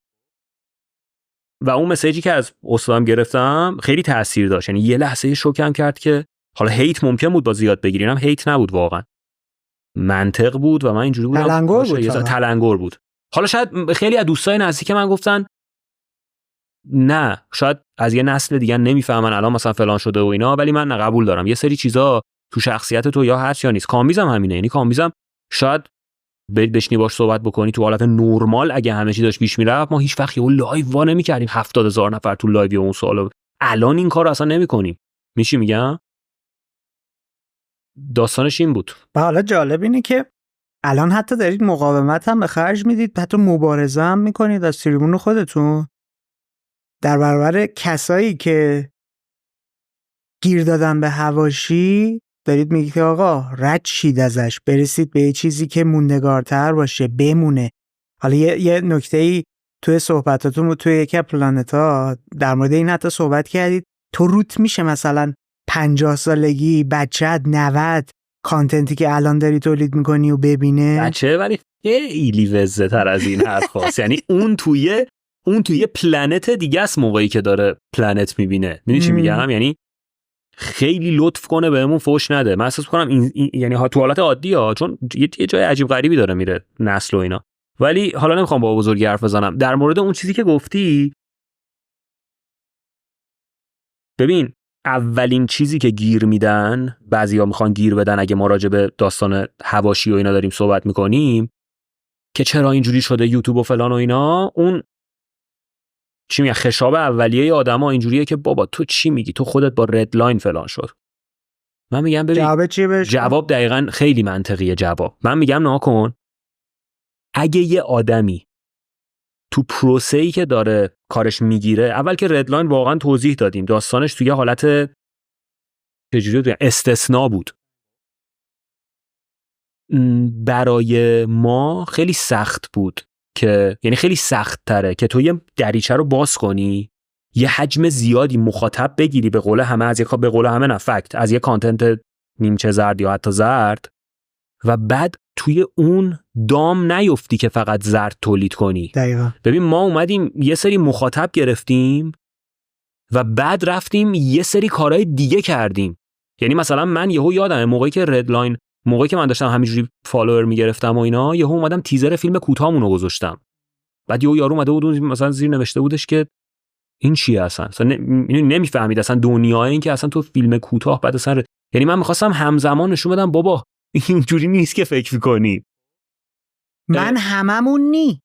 و اون مسیجی که از استادم گرفتم خیلی تاثیر داشت، یعنی یه لحظه شوکم کرد که حالا هیت ممکن بود با زیاد بگیرینم، هیت نبود واقعا، منطق بود و من اینجوری بودم تلنگر بود. حالا شاید خیلی از دوستای نزدیک من گفتن نه شاید از یه نسل دیگه نمیفهمن الان مثلا فلان شده و اینا، ولی من قبول دارم یه سری چیزا تو شخصیت تو یا هست یا نیست. کامبیزم همینه، یعنی کامبیزم شاید بشینی باش صحبت بکنی تو حالت نرمال اگه همه چی داشت پیش میرفت ما هیچ وقت یه لایو وا نمی‌کردیم 70,000 نفر تو لایو اون سوالو. الان این کارو اصلا نمی‌کنیم. میشی میگم داستانش این بود. و حالا جالب اینه که الان حتی دارید مقاومت هم به خرج میدید، حتی مبارزه هم میکنید از تریبون خودتون در برابر کسایی که گیر دادن به حواشی. دارید میگید که آقا رد شید ازش، برسید به یه چیزی که موندگارتر باشه، بمونه. حالا یه نکته‌ای توی صحبتاتون توی یکی از پلنت‌ها در مورد این حتی صحبت کردید تو روت میشه مثلا 50 سالگی بچه‌ت 90 کانتنتی که الان داری تولید میکنی و ببینه بچه، ولی خیلی وزه تر از این حرف هاست. یعنی اون توی پلنت دیگه است موقعی که داره پلنت میبینه. میدونی چی میگم؟ یعنی خیلی لطف کنه بهمون فوش نده. من احساس کنم این یعنی تو حالت عادی ها، چون یه جای عجیب غریبی داره میره نسل و اینا. ولی حالا نمیخوام با بزرگی حرف بزنم در مورد اون چیزی که گفتی. ببین اولین چیزی که گیر میدن، بعضیا میخوان گیر بدن اگه ما راجع به داستان حواشی و اینا داریم صحبت میکنیم که چرا اینجوری شده یوتیوب و فلان و اینا، اون چی میگه خشاب اولیه آدما اینجوریه که بابا تو چی میگی، تو خودت با ردلاین فلان شد. من میگم ببین جواب چی بهش؟ جواب دقیقاً خیلی منطقیه جواب. من میگم ناکن، اگه یه آدمی تو پروسه‌ای که داره کارش میگیره، اول که ردلاین واقعا توضیح دادیم داستانش توی حالت چجوری استثناء بود، برای ما خیلی سخت بود که یعنی خیلی سخت تره که تو یه دریچه رو باز کنی، یه حجم زیادی مخاطب بگیری، به قول همه به قول همه نه فکت، از یه کانتنت نیمچه زرد یا حتی زرد، و بعد توی اون دام نیفتی که فقط زرد تولید کنی. دقیقا. ببین ما اومدیم یه سری مخاطب گرفتیم و بعد رفتیم یه سری کارهای دیگه کردیم. یعنی مثلا من یهو یادمه موقعی که ردلاین، موقعی که من داشتم همینجوری فالوور میگرفتم و اینا، یهو اومدم تیزر فیلم کوتاهمون رو گذاشتم. بعد یهو یارو اومده بود مثلا زیر نوشته بودش که این چیه اصلا نمیفهمید اصلا دنیای این که اصلا تو فیلم کوتاه بعد اصلا یعنی من می‌خواستم همزمان نشون بدم بابا اینجوری نیست که فکر می‌کنی. من هممون نی.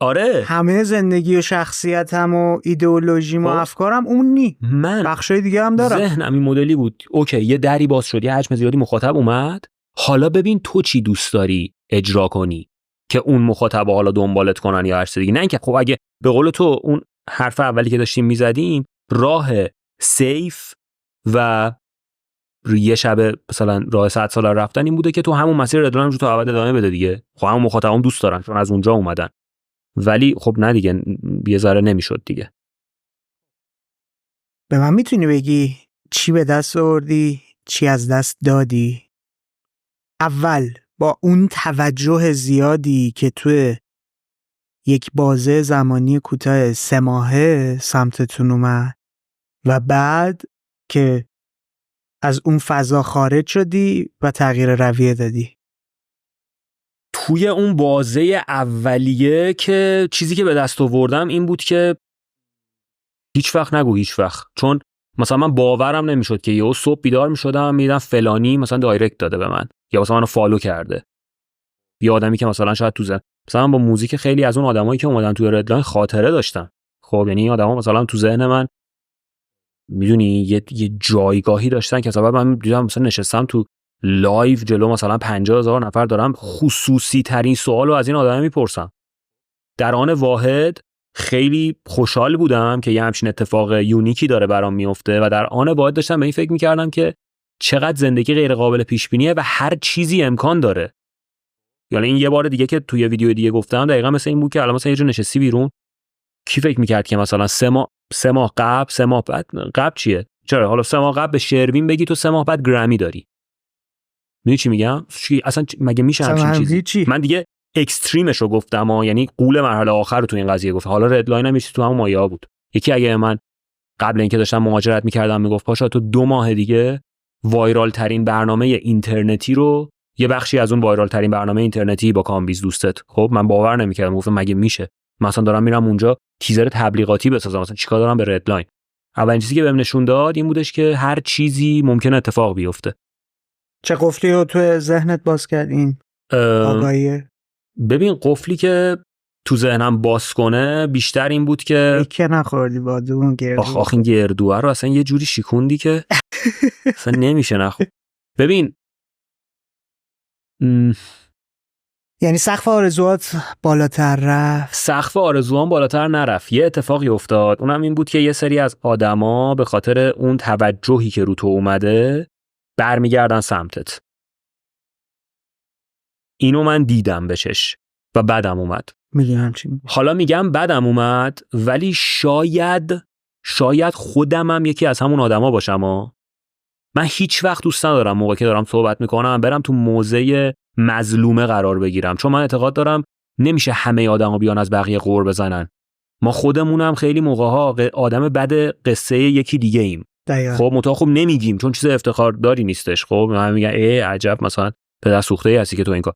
آره همه زندگی و شخصیتم و ایدئولوژیم و افکارم اون نی. من بخشای دیگه هم دارم. ذهنم این مدلی بود. اوکی یه دری باز شد، یه حجم زیادی مخاطب اومد، حالا ببین تو چی دوست داری اجرا کنی که اون مخاطب حالا دنبالت کنن یا هر چیز دیگه. نه اینکه خب اگه به قول تو اون حرف اولی که داشتیم میزدیم راه سیف و یه شب مثلا راه 100 سال رفتن این بوده که تو همون مسیر ردلاین رو تا ابد ادامه بده دیگه. خب همون مخاطبام دوست دارن چون از اونجا اومدن، ولی خب نه دیگه یه ذره نمیشد دیگه. به من میتونی بگی چی به دست آوردی، چی از دست دادی؟ اول با اون توجه زیادی که توی یک بازه زمانی کوتاه 3 ماهه سمتتون اومد و بعد که از اون فضا خارج شدی و تغییر رویه دادی. توی اون بازه اولیه که چیزی که به دست آوردم این بود که هیچ وقت نگو هیچ وقت، چون مثلا من باورم نمیشد که یهو صبح بیدار میشدم میدیدم فلانی مثلا دایرکت داده به من یا مثلا منو فالو کرده، یه آدمی که مثلا شاید مثلا با موزیک خیلی از اون آدمایی که اومدن توی ردلاین خاطره داشتم. خب یعنی این آدما مثلا تو ذهن من میدونی یه جایگاهی داشتن که سبب من دیدم مثلا نشستم تو لایو جلو مثلا 50,000 نفر دارم خصوصی ترین سوالو از این آدم میپرسم. در آن واحد خیلی خوشحال بودم که یه همچین اتفاق یونیکی داره برام میفته و در آن واحد داشتم به این فکر میکردم که چقدر زندگی غیر قابل پیش بینیه و هر چیزی امکان داره. یعنی این یه بار دیگه که توی ویدیو دیگه گفتم دقیقاً مثل این بود که الان مثلا یه جور نشستی بیرون، کی فکر میکرد که مثلا 3 ماه قبل 3 ماه بعد چیه؟ چرا حالا 3 ماه قبل به شروین بگی تو 3 ماه بعد گرمی داری؟ میدونی چی میگم؟ اصلا مگه میشه همچین چیزی؟ من دیگه اکستریمش رو گفتم یعنی قول مرحله آخر رو تو این قضیه گفتم. حالا ردلاین هم تو همون مایه‌ها بود. یکی اگه من قبل اینکه داشتم مهاجرت میکردم میگفت پاشا تو 2 ماه دیگه وایرال ترین برنامه اینترنتی رو، یه بخشی از اون وایرال ترین برنامه اینترنتی با کامبیز دوستت، خب من باور نمیکردم، گفتم مگه میشه؟ مثلا دارم میرم اونجا تیزر تبلیغاتی بسازم، مثلا چیکار دارم به ردلاین؟ اولین چیزی که بهم نشون داد این بودش که هر چیزی ممکنه اتفاق بیفته. چه قفلی رو تو ذهنت باز کرد این آگاهیه؟ ببین قفلی که تو ذهنم باز کنه بیشتر این بود که که نخوردی با اون گردو. آخ این گردوه رو اصلا یه جوری شیکوندی که اصلا نمیشه نخور. ببین یعنی سقف آرزوات بالاتر رفت؟ سقف آرزوام بالاتر نرفت. یه اتفاقی افتاد، اونم این بود که یه سری از آدما به خاطر اون توجهی که رو تو اومده برمیگردن سمتت. اینو من دیدم بهش و بدم اومد. میدونم چی میگی. حالا میگم بدم اومد ولی شاید خودمم یکی از همون آدما باشم. من هیچ وقت دوست ندارم موقعی که دارم صحبت میکنم برم تو موضع مظلومه قرار بگیرم، چون من اعتقاد دارم نمیشه همه آدما بیان از بقیه غر بزنن. ما خودمونم خیلی موقع‌ها آدم بد قصه یکی دیگه ایم. خب متأ خب نمیگیم چون چیز افتخار داری نیستش. خب من میگم عجب مثلا پدر سوخته‌ای هستی که تو این کار.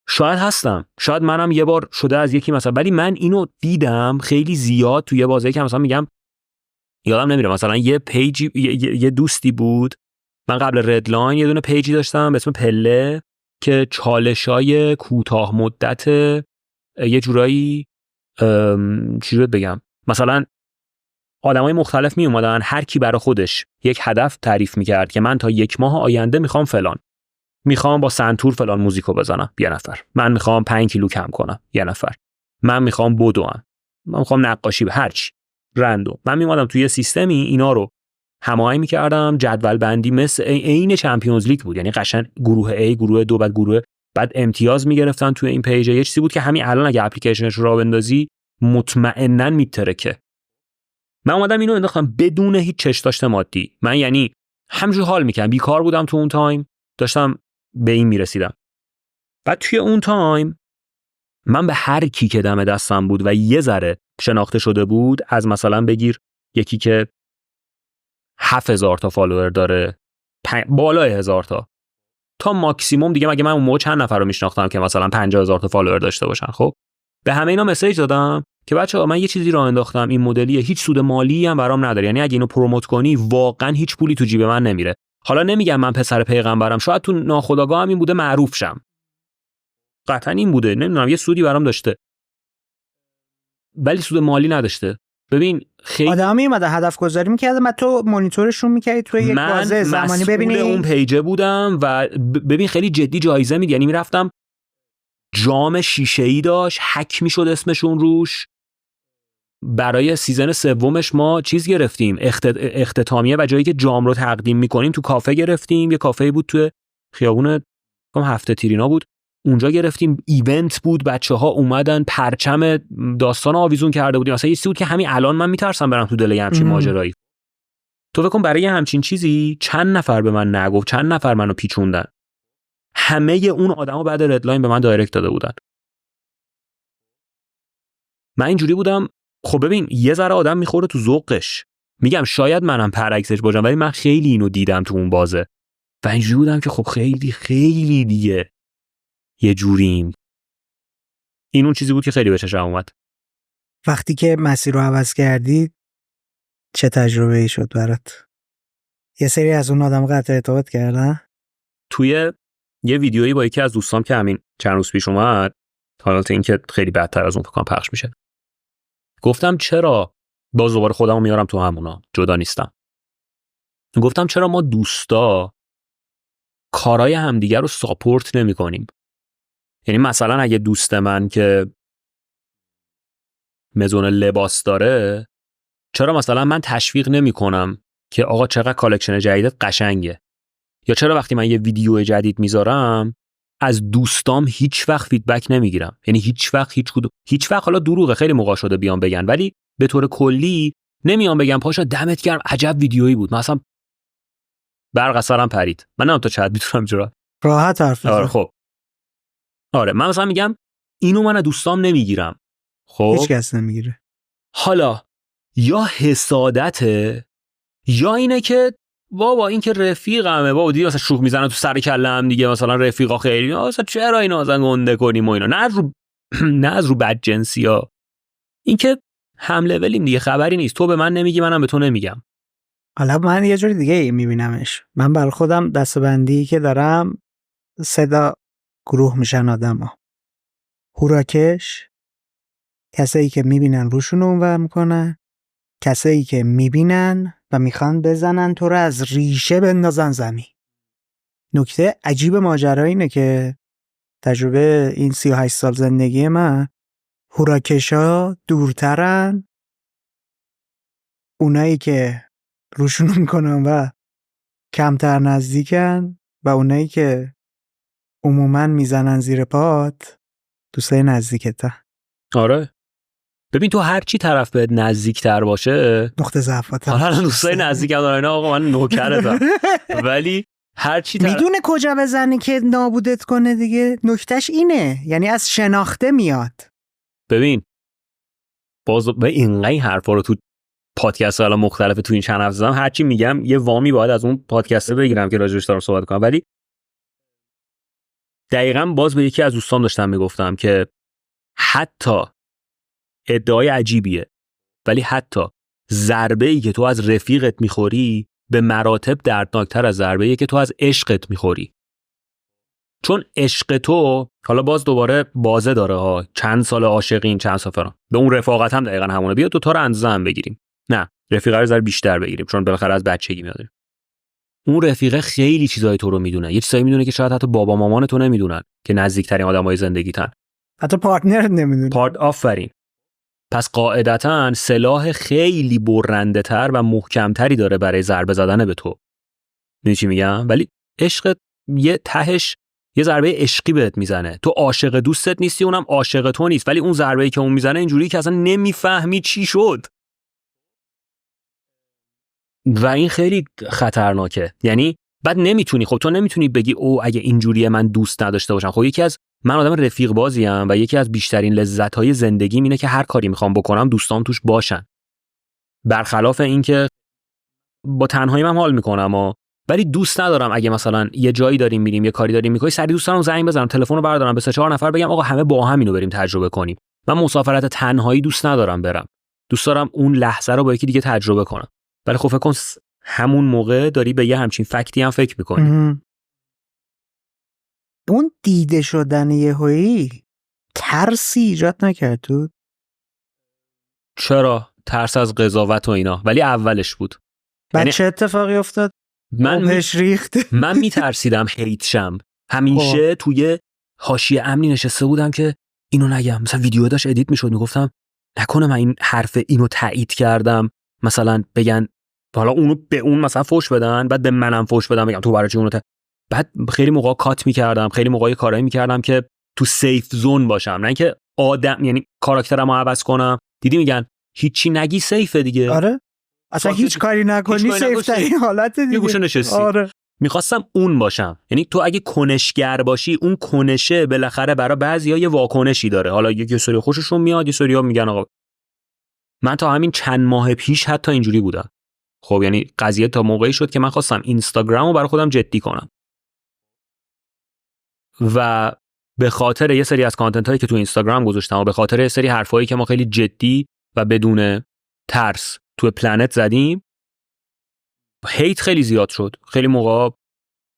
شاید هستم، شاید منم یه بار شده از یکی مثلا، ولی من اینو دیدم خیلی زیاد توی بازی که مثلا میگم یادم نمیره مثلا یه پیجی یه دوستی بود، من قبل ردلاین یه دونه پیجی داشتم به اسم پله که چالشای کوتاه مدت یه جورایی چی رو بگم، مثلا آدمای مختلف می اومدن، هر کی برای خودش یک هدف تعریف میکرد که من تا 1 ماه آینده میخوام فلان، میخوام با سنتور فلان موزیکو بزنم، یه نفر. من میخوام 5 کیلو کم کنم، یه نفر. من میخوام بدوم، من میخوام نقاشی هرچی رندوم. من میومدم توی سیستمی اینا رو هماهنگ میکردم، جدول بندی مثل عین چمپیونز لیگ بود، یعنی قشنگ گروه A، گروه 2، بعد امتیاز میگرفتن توی این پیج. یه چیزی بود که همین الان اگه اپلیکیشنش رو راه بندازی مطمئناً میترکه. من اومدم اینو انداختم بدون هیچ چشم مادی. من یعنی همینجوری حال میکردم، بیکار بودم تو اون تایم، داشتم به این میرسیدم. بعد توی اون تایم من به هر کی که دم دستم بود و یه ذره شناخته شده بود، از مثلا بگیر یکی که 7000 تا فالوور داره، بالای 1000 تا ماکسیموم دیگه، مگه من اون موقع چند نفر رو میشناختم که مثلا 50000 تا فالوور داشته باشن. خب به همه اینا مسیج دادم که بچه‌ها من یه چیزی راه انداختم، این مدلیه، هیچ سود مالی هم برام نداره، یعنی اگه اینو پروموت کنی واقعا هیچ پولی تو جیب من نمیره. حالا نمیگم من پسر پیغمبرم، شاید تو ناخودآگاه هم این بوده معروف شم، قطعا این بوده، نمیدونم یه سودی برام داشته، ولی سود مالی نداشته. ببین خیلی آدمی اومده هدف گذاری می‌کرده، بعد تو مانیتورشون می‌کردی تو یک بازه زمانی ببینی. من اون پیجه بودم و ببین خیلی جدی جایزه میدی، یعنی میرفتم جام شیشه‌ای داشت، هک میشد اسمشون روش. برای سیزن سومش ما چیز گرفتیم، اختتامیه و جایی که جام رو تقدیم میکنیم تو کافه گرفتیم. یه کافه بود تو خیابون هفته تیرینا بود، اونجا گرفتیم. ایونت بود، بچه‌ها اومدن پرچم داستان آویزون کرده بودیم. مثلا یه چیزی بود که همین الان من میترسم برم تو دل یه همچین ماجرایی. تو فکر کن برای همچین چیزی چند نفر به من نگفت، چند نفر منو پیچوندن. همه اون آدما بعد ردلاین به من دایرکت داده بودن. من اینجوری بودم خب ببین یه ذره آدم میخوره تو ذوقش. میگم شاید منم برعکسش باشم، ولی من خیلی اینو دیدم تو اون بازه و اینجوری بودم که خب خیلی خیلی دیگه یه جوریم. این اون چیزی بود که خیلی به چشم اومد. وقتی که مسیر رو عوض کردی چه تجربه‌ای شد برات؟ یه سری از اون آدم قطع ارتباط کردن؟ توی یه ویدیویی با یکی از دوستام که همین چند روز پیش اومد، حالت این که خیلی بدتر از اون فکرام پخش میشه، گفتم چرا باز دوباره خودمو میارم تو همونا، جدا نیستم. گفتم چرا ما دوستا کارهای همدیگر رو ساپورت نمی کنیم؟ یعنی مثلا اگه دوست من که مزون لباس داره، چرا مثلا من تشویق نمی کنم که آقا چقدر کالکشن جدیدت قشنگه؟ یا چرا وقتی من یه ویدیو جدید میذارم از دوستام هیچ وقت فیدبک نمیگیرم؟ یعنی هیچ وقت حالا دروغه، خیلی موقع شده بیان بگن، ولی به طور کلی نمیان بگم پاشا دمت گرم عجب ویدیویی بود، مثلا برق اثرم پرید. من نمیدونم تا چقدر میتونم جرا راحت حرف بزن. آره خب آره من مثلا میگم اینو من از دوستام نمیگیرم. خب هیچ کس نمیگیره. حالا یا حسادته یا اینه که بابا این که رفیقمه، بابا دیگه مثلا شوخ میزنه تو سر کلم دیگه، مثلا رفیقا خیلی مثلا چرا اینا مثلا گنده کنیم و اینا، نه از رو بدجنسیا، این که هم لولیم دیگه، خبری نیست، تو به من نمیگی منم به تو نمیگم. حالا من یه جوری دیگه میبینمش. من برای خودم دسته‌بندی که دارم 3 گروه میشن آدما: هوراکش، کسایی که میبینن روشون اونور میکنن، کسایی که میبینن و میخوان بزنن تو رو از ریشه بندازن زمین. نکته عجیب ماجرا اینه که تجربه این 38 سال زندگی من، هوراکشا دورترن، اونایی که روشون میکنن و کمتر نزدیکن، و اونایی که عموماً میزنن زیر پات دوستای نزدیکتن. آره ببین تو هر چی طرف بهت نزدیکتر باشه نقطه ضعفت. حالا دوستای نزدیکم دارن آقا من نوکرتم، ولی هر چی میدونه کجا بزنی که نابودت کنه دیگه. نکتهش اینه، یعنی از شناخته میاد. ببین باز به اینقدر حرفا رو تو پادکست ها مختلف تو این چند هفته زدم، هر چی میگم یه وامی باید از اون پادکست بگیرم که راجعش دارم صحبت کنم. ولی دقیقاً باز به یکی از دوستان داشتم میگفتم که حتی ادعای عجیبیه، ولی حتی ضربه‌ای که تو از رفیقت میخوری به مراتب دردناکتر از ضربه‌ای که تو از عشقت میخوری. چون عشق تو حالا باز دوباره بازه داره ها، چند سال عاشقین، چند سال فرام، به اون رفاقت هم دقیقاً همونه. بیا دوتا رو اندازه هم بگیریم، نه رفیقه رو ذره بیشتر بگیریم چون بالاخره از بچگی میاد. اون رفیقه خیلی چیزای تو رو میدونه، یه چیزایی میدونه که شاید حتی بابا مامان تو نمیدونن که نزدیکترین آدمای زندگیتن، حتی پارتنرت نمیدونه. آفرین. پس قاعدتاً سلاح خیلی برنده تر و محکمتری داره برای ضربه زدن به تو. میدونی چی میگم؟ ولی عشق یه تهش یه ضربه عشقی بهت میزنه. تو عاشق دوستت نیستی، اونم عاشق تو نیست، ولی اون ضربه‌ای که اون میزنه اینجوری که اصلا نمیفهمی چی شد. و این خیلی خطرناکه. یعنی بعد نمیتونی، خب تو نمیتونی بگی او اگه اینجوریه من دوست نداشته باشم. خب من آدم رفیق بازیم و یکی از بیشترین لذت‌های زندگیم اینه که هر کاری میخوام بکنم دوستام توش باشن. برخلاف این که با تنهایی من حال میکنم ولی دوست ندارم اگه مثلا یه جایی داریم میریم، یه کاری داریم میکنیم، سری دوست دارم زنگ بزنم، تلفن رو بردارم به 3-4 نفر بگم آقا همه با هم اینو بریم تجربه کنیم. من مسافرت تنهایی دوست ندارم برم. دوست دارم اون لحظه رو با یکی دیگه تجربه کنم. ولی خب فکر کن همون موقع داری به یه همچین فکتی هم فکر میکنی. اون دیده شدن یهویی ترسی ایجاد نکرد تو؟ چرا؟ ترس از قضاوت و اینا، ولی اولش بود. بعد چه اتفاقی افتاد؟ من میترسیدم هیت شم. همیشه توی حاشیه امنی نشسته بودم که اینو نگم. مثلا ویدیو داشت ادیت میشد، میگفتم نکنه من این حرف اینو تایید کردم، مثلا بگن حالا اونو به اون مثلا فوش بدن، بعد به منم فوش بدن بگم تو برای چی اونو بعد خیلی موقع کات میکردم، خیلی موقع کارایی میکردم که تو سیف زون باشم، نه اینکه آدم یعنی کاراکترمو عوض کنم. دیدی میگن هیچی نگی سیفه دیگه. آره اصلا هیچ کاری نکنی سیف ترین حالت دیگه. یه گوشه نشستی. آره. میخواستم اون باشم. یعنی تو اگه کنشگر باشی، اون کنشه بالاخره برای بعضیا یه واکنشی داره. حالا یه سری خوششون میاد، یه سری‌ها میگن آقا. من تا همین چند ماه پیش حتی اینجوری بودم. خب یعنی قضیه تا موقعی شد که من خواستم اینستاگرامو برای خودم جدی کنم. و به خاطر یه سری از کانتنت هایی که تو اینستاگرام گذاشتم و به خاطر یه سری حرفایی که ما خیلی جدی و بدون ترس تو پلنت زدیم، هیت خیلی زیاد شد. خیلی موقع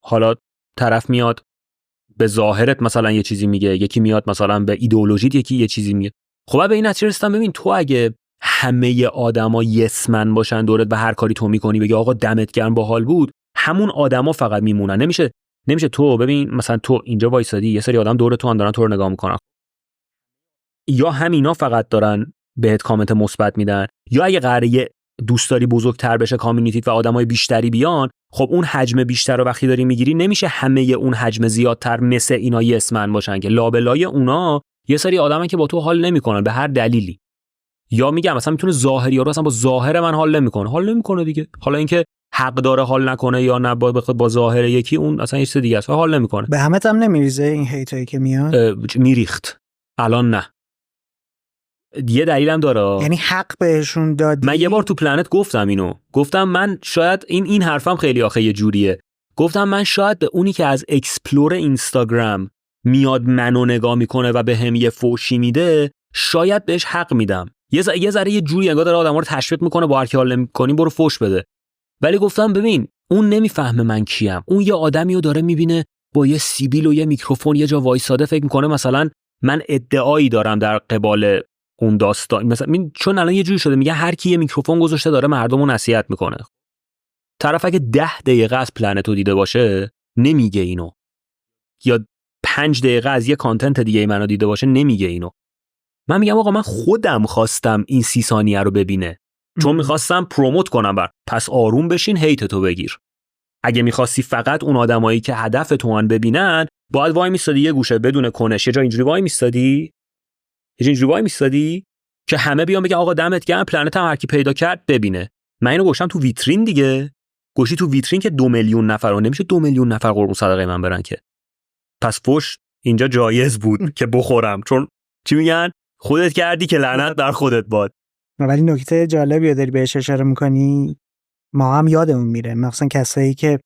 حالا طرف میاد به ظاهرت مثلا یه چیزی میگه، یکی میاد مثلا به ایدئولوژیت یکی یه چیزی میگه. خب به این نتیجه رسیدم ببین تو اگه همه آدما یس من باشن دورت و هر کاری تو میکنی بگی آقا دمت گرم باحال بود، همون آدما فقط میمونن. نمیشه تو ببین مثلا تو اینجا وایسادی، یه سری آدم دور تو هم دارن تو رو نگاه میکنن، یا همینا فقط دارن بهت کامنت مثبت میدن، یا اگه قراره دوست داری بزرگتر بشه کامیونیتیت و آدمای بیشتری بیان، خب اون حجم بیشتر رو وقتی داری میگیری نمیشه همه اون حجم زیادتر مثل اینا یس من باشن که لابلای اونا یه سری آدمن که با تو حال نمیکنن به هر دلیلی. یا میگم مثلا میتونه ظاهری ها رو اصلا با ظاهر من حال نمیکنه دیگه. حالا اینکه حق داره حال نکنه یا نه با ظاهر یکی اون اصلا یه چیز دیگه است، حال نمیکنه. به همت هم نمیریزه این هیتایی که میاد؟ میریخت. الان نه. یه دلیلم داره. یعنی حق بهشون دادی؟ من یه بار تو پلنت گفتم اینو. گفتم من شاید این حرفم خیلی آخه یه جوریه. گفتم من شاید به اونی که از اکسپلور اینستاگرام میاد منو نگاه میکنه و به هم یه فوشی میده شاید بهش حق میدم. یه ذره یه جوری انگار داره آدما رو تشویق میکنه با هر کی حال نمی‌کنی برو فوش بده. ولی گفتم ببین اون نمیفهمه من کیم. اون یه آدمیو داره میبینه با یه سیبیل و یه میکروفون یه جا وایساده، فکر میکنه مثلا من ادعایی دارم در قبال اون داستان. مثلا چون الان یه جوری شده میگه هر کی یه میکروفون گذاشته داره مردمو نصیحت میکنه. طرف اگه 10 دقیقه از پلنتو دیده باشه نمیگه اینو، یا 5 دقیقه از یه کانتنت دیگه منو دیده باشه نمیگه اینو. من میگم آقا من خودم خواستم این 30 ثانیه رو ببینه چون میخواستم پروموت کنم پس آروم بشین هیت تو بگیر. اگه میخواستی فقط اون آدمایی که هدف تو ان ببینن باید وای میستادی یه گوشه بدون کنش، یه جا اینجوری وای میستادی که همه بیان بگن آقا دمت گرم پلنت هم هر کی پیدا کرد ببینه. من اینو گوشم تو ویترین دیگه، گوشی تو ویترین که 2 میلیون نفر، نمیشه 2 میلیون نفر قربون صدقه من برن که. پس فوش اینجا جایز بود که بخورم، چون چی میگن خودت کردی که لعنت بر خودت باد. ولی نکته جالبی داری بهش اشاره میکنی، ما هم یادمون میره مثلا کسایی که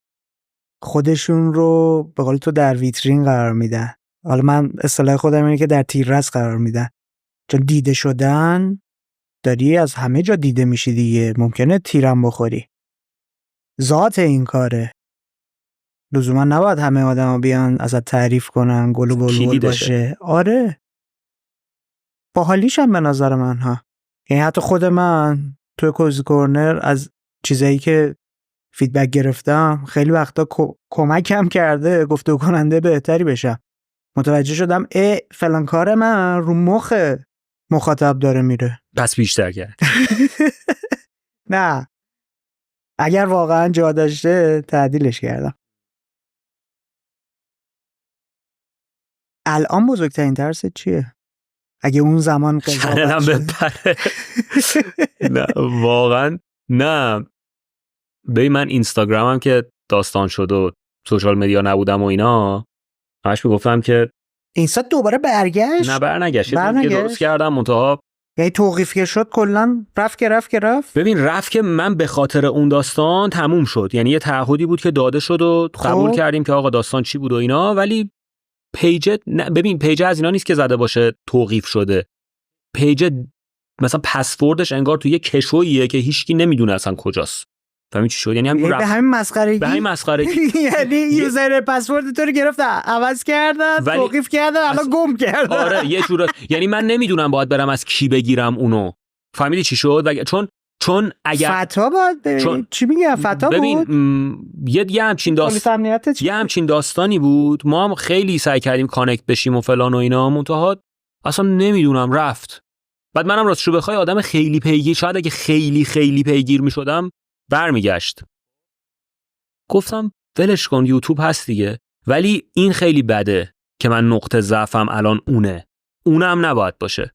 خودشون رو به قول تو در ویترین قرار میدن. حالا من اصطلاح خودم اینه که در تیررس قرار میدن، چون دیده شدن داری از همه جا دیده میشی دیگه، ممکنه تیرم بخوری. ذات این کاره. لزوما نباید همه آدما بیان ازت تعریف کنن، گل و بلبل باشه. آره. باحالیش هم به نظر من ها. یعنی حتی خود من توی کوزی کورنر از چیزایی که فیدبک گرفتم خیلی وقتا کمکم کرده گفتگو کننده بهتری بشم. متوجه شدم فلان کار من رو مخ مخاطب داره میره. پس بیشتر کرد. نه. اگر واقعا جا داشته تعدیلش کردم. الان بزرگترین ترست چیه؟ اگه اون زمان چنلم بپره. نه واقعا نه. ببین من اینستاگرامم که داستان شد و سوشال مدیا نبودم و اینا، همش میگفتم که اینستا دوباره برگشت. نه برنگشت. درست کردم منتها یعنی توقیف که شد کلا رفت. ببین رفت که من به خاطر اون داستان تموم شد. یعنی یه تعهدی بود که داده شد و قبول کردیم که آقا داستان چی بود و اینا، ولی پیج ببین پیج از اینا نیست که زده باشه توقیف شده. پیج مثلا پسوردش انگار توی یه کشویه که هیچکی نمیدونه اصلا کجاست. فهمی چی شد؟ یعنی هم به همین مسخرگی یعنی یوزر پسورد تو رو گرفت عوض کردن توقیف کردن الان گم کردن. آره یه جوره. یعنی من نمیدونم باید برم از کی بگیرم اونو. فهمیدی چی شد؟ چون اگر فتا بود چی میگم فتا بود. ببین یه همچین داستانی بود. ما هم خیلی سعی کردیم کانکت بشیم و فلان و اینا، منتها اصلا نمیدونم رفت. بعد منم راستشو بخوای آدم خیلی پیگیر، شاید اگه خیلی پیگیر میشدم برمیگشت. گفتم ولش کن، یوتیوب هست دیگه. ولی این خیلی بده که من نقطه ضعفم الان اونم نباید باشه.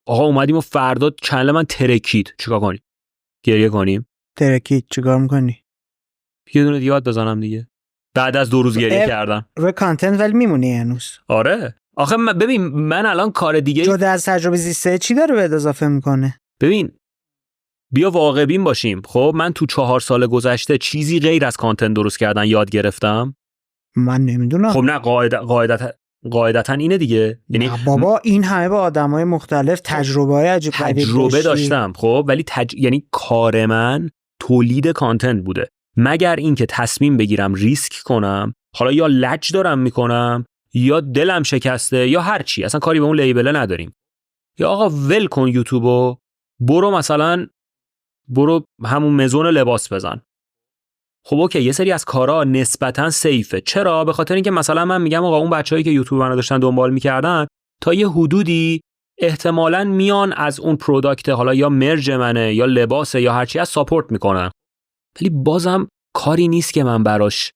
آقا اومدیم و فردا چنل من ترکید، چیکار کنیم؟ گریه کنیم؟ ترکید چیکار میکنی؟ یه دونه دیگه بزنم دیگه. بعد از 2 روز گریه کردم روی کانتنت ولی میمونی هنوز. آره آخه ببین من الان کار دیگه جدا از تجربه زیسته چی داره بهت اضافه میکنه؟ ببین بیا واقع بین باشیم. خب من تو 4 سال گذشته چیزی غیر از کانتنت درست کردن یاد گرفتم؟ من نمیدونم. خب نه قاعدتا اینه دیگه. یعنی بابا این همه با آدمای مختلف تجربه‌های عجیب غریب داشتم. خب ولی یعنی کار من تولید کانتنت بوده، مگر اینکه تصمیم بگیرم ریسک کنم. حالا یا لج دارم میکنم یا دلم شکسته یا هر چی، اصلا کاری به اون لیبل نداریم. یا آقا ول کن یوتیوبو، برو همون مزون لباس بزن. خب اوکی یه سری از کارا نسبتاً سیفه. چرا؟ به خاطر اینکه مثلا من میگم آقا اون بچه‌هایی که یوتیوب منو داشتن دنبال میکردن تا یه حدودی احتمالاً میان از اون پروداکت، حالا یا مرج منه یا لباسه یا هر چی از ساپورت میکنن. ولی بازم کاری نیست که من براش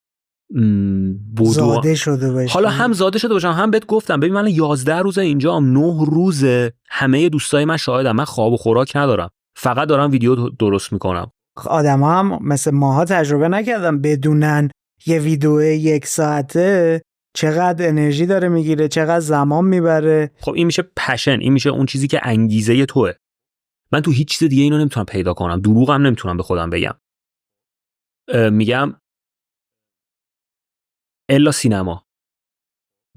زاده شده باشم. حالا هم زاده شده باشم هم بهت گفتم ببین من 11 روز اینجام، 9 روز همه دوستای من شاهدن من خواب و خوراک ندارم، فقط دارم ویدیو درست میکنم. آدما هم مثل ماها تجربه نکردن بدونن یه ویدیو 1 ساعته چقدر انرژی داره میگیره، چقدر زمان میبره. خب این میشه پشن، این میشه اون چیزی که انگیزه توه. من تو هیچ چیز دیگه اینو نمیتونم پیدا کنم، دروغم نمیتونم به خودم بگم. میگم الا سینما.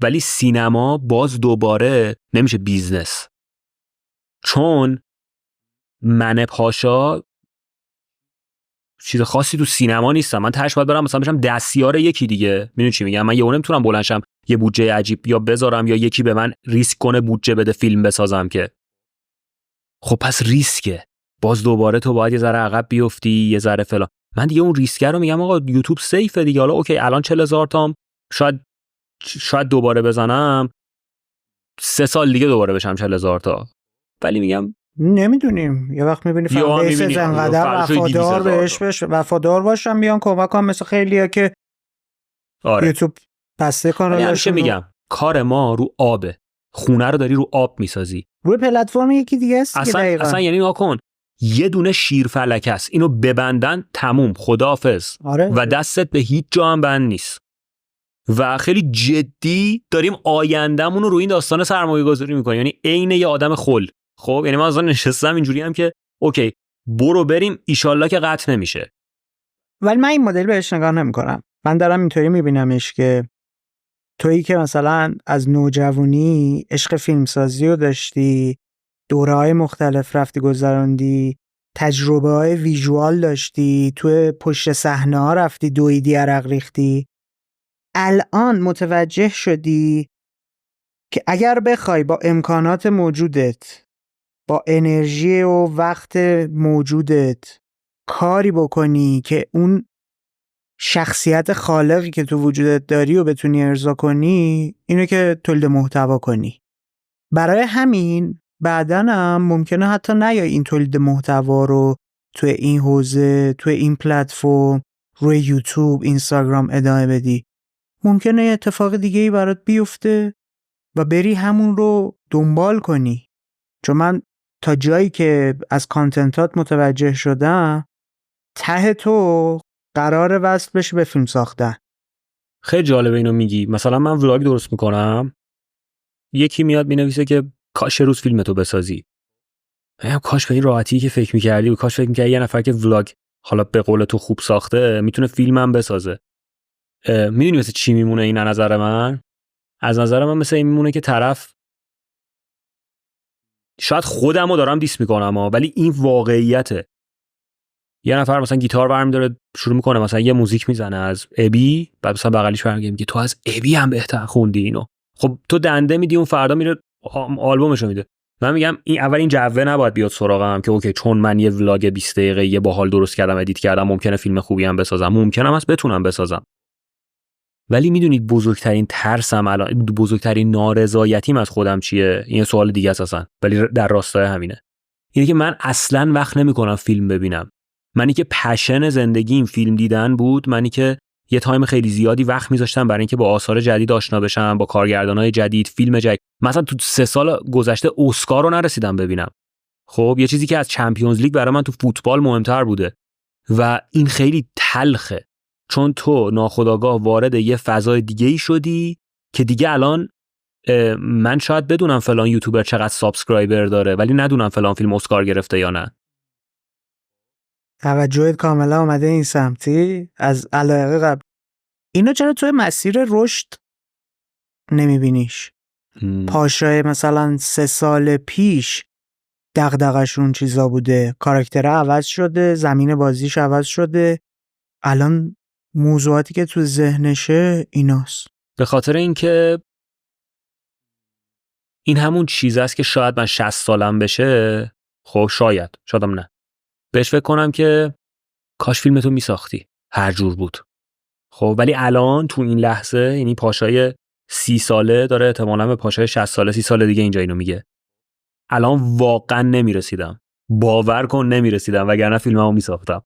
ولی سینما باز دوباره نمیشه بیزنس، چون من پاشا چیز خاصی تو سینما نیستم. من تاش باید برم مثلا بشم دستیار یکی دیگه. میدونی چی میگم؟ من یهو نمیتونم بلندشم یه بودجه عجیب یا بذارم یا یکی به من ریسک کنه بودجه بده فیلم بسازم که. خب پس ریسکه. باز دوباره تو باید یه ذره عقب بیفتی، یه ذره فلان. من دیگه اون ریسک رو میگم آقا یوتیوب سیفه دیگه. حالا اوکی الان 40,000 تام شاید دوباره بزنم 3 سال دیگه دوباره بشم 40,000 تا. ولی میگم نمیدونیم، یه وقت میبینی فندیس انقدر وفادار بهش وفادار باشم بیان کمک کنم، مثل خیلی‌ها که آره. یوتیوب بسته کانالشون. میگم کار ما رو آبه، خونه رو داری رو آب میسازی، روی پلتفرم یکی دیگه است اصلا یعنی نکن یه دونه شیرفلک است، اینو ببندن تموم خداحافظ. آره. و دستت به هیچ جا هم بند نیست. و خیلی جدی داریم آیندهمون رو روی این داستان سرمایه گذاری میکنیم، یعنی عین یه آدم خل. خب یعنی من اصلا نشستم اینجوری هم که اوکی برو بریم ایشالله که قطع نمیشه. ولی من این مدل بهش نگاه نمیکنم. من دارم اینطوری میبینمش که تویی که مثلا از نوجوانی عشق فیلمسازی رو داشتی، دوره‌های مختلف رفتی گذراندی، تجربه‌های ویژوال داشتی، تو پشت صحنه‌ها رفتی دویدی عرق ریختی، الان متوجه شدی که اگر بخوای با امکانات موجودت، با انرژی و وقت موجودت کاری بکنی که اون شخصیت خالقی که تو وجودت داری و بتونی ارضا کنی، اینو که تولید محتوا کنی. برای همین بعداً هم ممکنه حتی نیای این تولید محتوا رو تو این حوزه، تو این پلتفرم، روی یوتیوب، اینستاگرام ادامه بدی. ممکنه یه اتفاق دیگه ای برات بیفته و بری همون رو دنبال کنی. چون من تا جایی که از کانتنتات متوجه شدم، ته تو قرار وصل بشه به فیلم ساختن. خیلی جالبه اینو میگی. مثلا من ولاگ درست میکنم، یکی میاد مینویسه که کاش روز فیلمتو بسازی. کاش به این راحتی که فکر میکردی و کاش فکر میکردی یه نفر که ولاگ حالا به قول تو خوب ساخته میتونه فیلمم بسازه. میدونی مثل چی میمونه این؟ نظر من از نظر من مثل این میمونه که طرف، شاید خودمو دارم دیس میکنم ولی این واقعیته. یه نفر مثلا گیتار برمی‌داره شروع میکنه مثلا یه موزیک میزنه از ابی، بعد مثلا بغلیش برمیگه میگه تو از ابی هم بهتر خوندی اینو. خب تو دنده میدی، اون فردا میره آلبومشو میده. من میگم این اول این جوه نباید بیاد سراغم که اوکی چون من یه ولاگ 20 دقیقه یه باحال درست کردم، ادیت کردم، ممکنه فیلم خوبی هم بسازم، ممکنه است بتونم بسازم. ولی میدونید بزرگترین ترسم الان، بزرگترین نارضایتیم از خودم چیه؟ این سوال دیگه است اصلا، ولی در راستای همینه. اینه که من اصلا وقت نمیکنم فیلم ببینم. منی که پشن زندگیم فیلم دیدن بود، منی که یه تایم خیلی زیادی وقت میذاشتم برای اینکه با آثار جدید آشنا بشم، با کارگردانای جدید، فیلم جدید. مثلا تو 3 سال گذشته اسکار رو نرسیدم ببینم. خب یه چیزی که از چمپیونز لیگ برای من تو فوتبال مهمتر بوده و این خیلی تلخه، چون تو ناخودآگاه وارد یه فضای دیگه‌ای شدی که دیگه الان من شاید بدونم فلان یوتیوبر چقدر سابسکرایبر داره ولی ندونم فلان فیلم اسکار گرفته یا نه. توجهت کاملا اومده این سمتی از علاقه قبل. اینو چرا توی مسیر رشد نمیبینیش؟ پاشای مثلا 3 سال پیش دغدغه‌شون چیزا بوده، کاراکتر عوض شده، زمین بازیش عوض شده، الان موضوعاتی که تو ذهنشه ایناست. به خاطر اینکه این همون چیز است که شاید من 60 سالم بشه، خب شایدم نه، بهش فکر کنم که کاش فیلمتو میساختی هر جور بود. خب ولی الان تو این لحظه، یعنی پاشای 30 ساله داره احتمالاً به پاشای 60 ساله 30 سال دیگه اینجا اینو میگه. الان واقعا نمیرسیدم، باور کن نمیرسیدم، وگرنه فیلممو میساختم.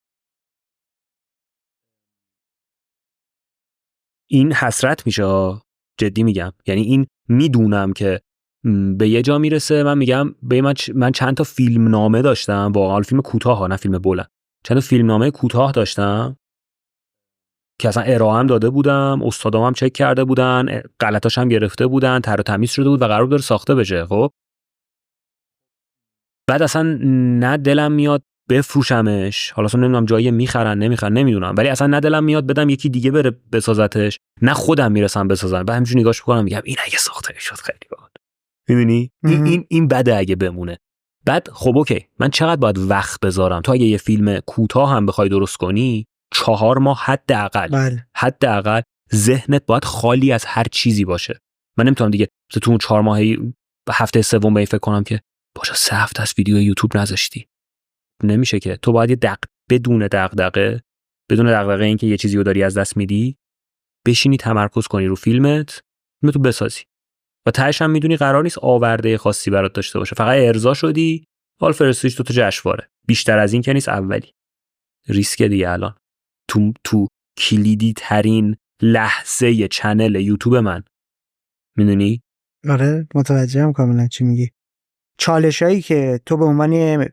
این حسرت میشه، جدی میگم. یعنی این میدونم که به یه جا میرسه، من میگم من چند تا فیلم نامه داشتم، واقعا فیلم کوتاه ها، نه فیلم بلند، چند تا فیلم نامه کوتاه داشتم که اصلا ارائه‌ام داده بودم، استادام هم چک کرده بودن، غلطاش هم گرفته بودن، طر و تمیز شده بود و قرار بود ساخته بشه. خب بعد اصلا نه دلم میاد بفروشمش، حالا اصلا نمیدونم جایی میخرن نمیدونم، ولی اصلا نه دلم میاد بدم یکی دیگه بره بسازتش، نه خودم میرسم بسازم. بعد همینجوری نگاش میکنم میگم این اگه ساخته شد خیلی باحال. میدونی این بده اگه بمونه. بعد خب اوکی، من چقدر باید وقت بذارم؟ تو اگه یه فیلم کوتاه هم بخوای درست کنی 4 ماه حداقل ذهنت باید خالی از هر چیزی باشه. من نمیتونم دیگه تو اون 4 ماهی هفته سوم به فکر کنم که باشه 3 هفته از ویدیو یوتیوب نذاشتی. نمیشه که. تو باید یه بدون دغدغه این که یه چیزی رو داری از دست میدی، بشینی تمرکز کنی رو فیلمت تو بسازی. و تهش هم میدونی قرار نیست آورده خاصی برات داشته باشه، فقط ارضا شدی، حال فرستادیش تو جشنواره. بیشتر از این که نیست. اولی ریسک دیگه الان تو کلیدی ترین لحظه چنل یوتیوب من، میدونی؟ آره متوجهم کاملا چی میگی. چالشایی که تو به عنوان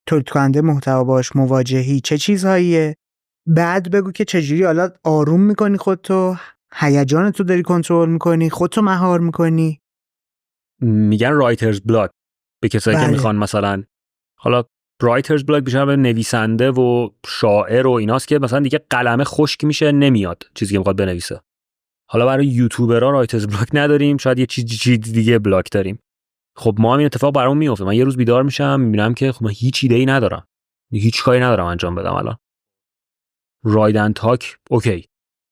تولید کننده محتوا باش مواجهی چه چیزهاییه؟ بعد بگو که چجوری حالا آروم میکنی خودتو، هیجانتو داری کنترل میکنی، خودتو مهار میکنی. میگن رایترز بلاک به کسایی که میخوان مثلا، حالا رایترز بلاک بیشتر به نویسنده و شاعر و ایناست که مثلا دیگه قلمه خشک میشه نمیاد چیزی که میخواد بنویسه. حالا برای یوتیوبرها رایترز بلاک نداریم، شاید یه چیز دیگه بلاک داریم. خب ما هم این اتفاق برام میفته. من یه روز بیدار میشم میبینم که خب من هیچ ایده‌ای ندارم، هیچ کاری ندارم انجام بدم. الان راید اند تاک اوکی،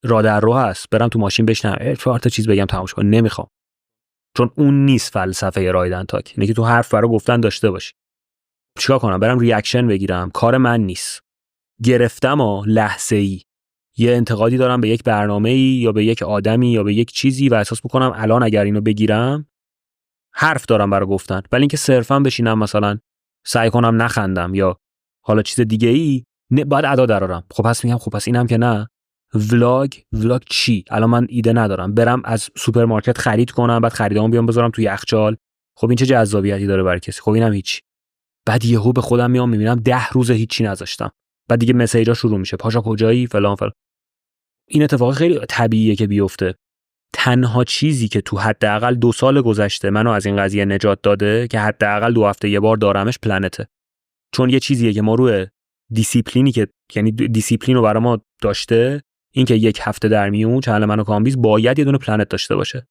راه در رو هست، برم تو ماشین بشنم 4 تا چیز بگم تموم کنم، نمیخوام، چون اون نیست فلسفه راید اند تاک. اینه که تو حرف برای گفتن داشته باشی. چیکار کنم؟ برم ریاکشن بگیرم؟ کار من نیست. گرفتم لحظه‌ای یه انتقادی دارم به یک برنامه‌ای یا به یک آدمی یا به یک چیزی و احساس می‌کنم الان اگر اینو بگیرم حرف دارم برای گفتن، ولی اینکه صرفا بشینم مثلا سعی کنم نخندم یا حالا چیز دیگه‌ای، باید ادا درارم. خب پس میگم خب پس اینم که نه، ولاگ چی؟ الان من ایده ندارم. برم از سوپرمارکت خرید کنم، بعد خریدامو بیام بذارم تو یخچال. خب این چه جذابیتی داره برای کسی؟ خب اینم هیچ. بعد یهو به خودم میام میبینم 10 روز هیچی نذاشتم. بعد دیگه مسیجا شروع میشه، پاشا کجایی فلان فلان. این اتفاق خیلی طبیعیه که بیفته. تنها چیزی که تو حداقل 2 سال گذشته منو از این قضیه نجات داده که حداقل 2 هفته یه بار دارمش پلنته. چون یه چیزیه که ما روی دیسیپلینی که یعنی دیسیپلین رو برای ما داشته، این که 1 هفته در میون چنل منو کامبیز باید یه دونه پلنت داشته باشه.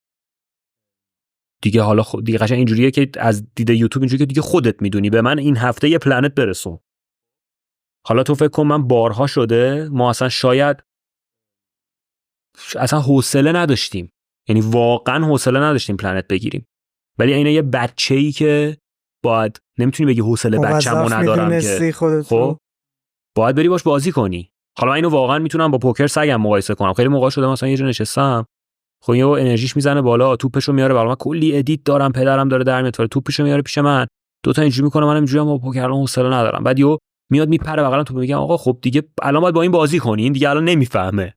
دیگه حالا دیگه قشنگ اینجوریه که از دید یوتیوب اینجوریه که دیگه خودت میدونی به من این هفته یه پلنت برسون. حالا تو فکر کن من بارها شده ما اصلا شاید اصلا حوصله نداشتیم، یعنی واقعا حوصله نداشتیم پلنت بگیریم، ولی اینه یه بچه‌ای که باید نمیتونی بگی حوصله بچه‌مو ندارم که خب باید بری باش بازی کنی. حالا اینو واقعا میتونم با پوکر سگم مقایسه کنم. خیلی موقع شده مثلا یه جا نشستم، خب یهو انرژیش میزنه بالا، توپشو میاره بالا، من کلی ادیت دارم، پدرم داره در میاد، توپشو میاره پیش من، 2 تا اینجوری میکنه، منم اینجوریام با پوکر الان حوصله ندارم. بعد یهو میاد میپره بغلم توپ، میگم آقا خب دیگه الان باید با این بازی کنی، این دیگه الان نمیفهمه.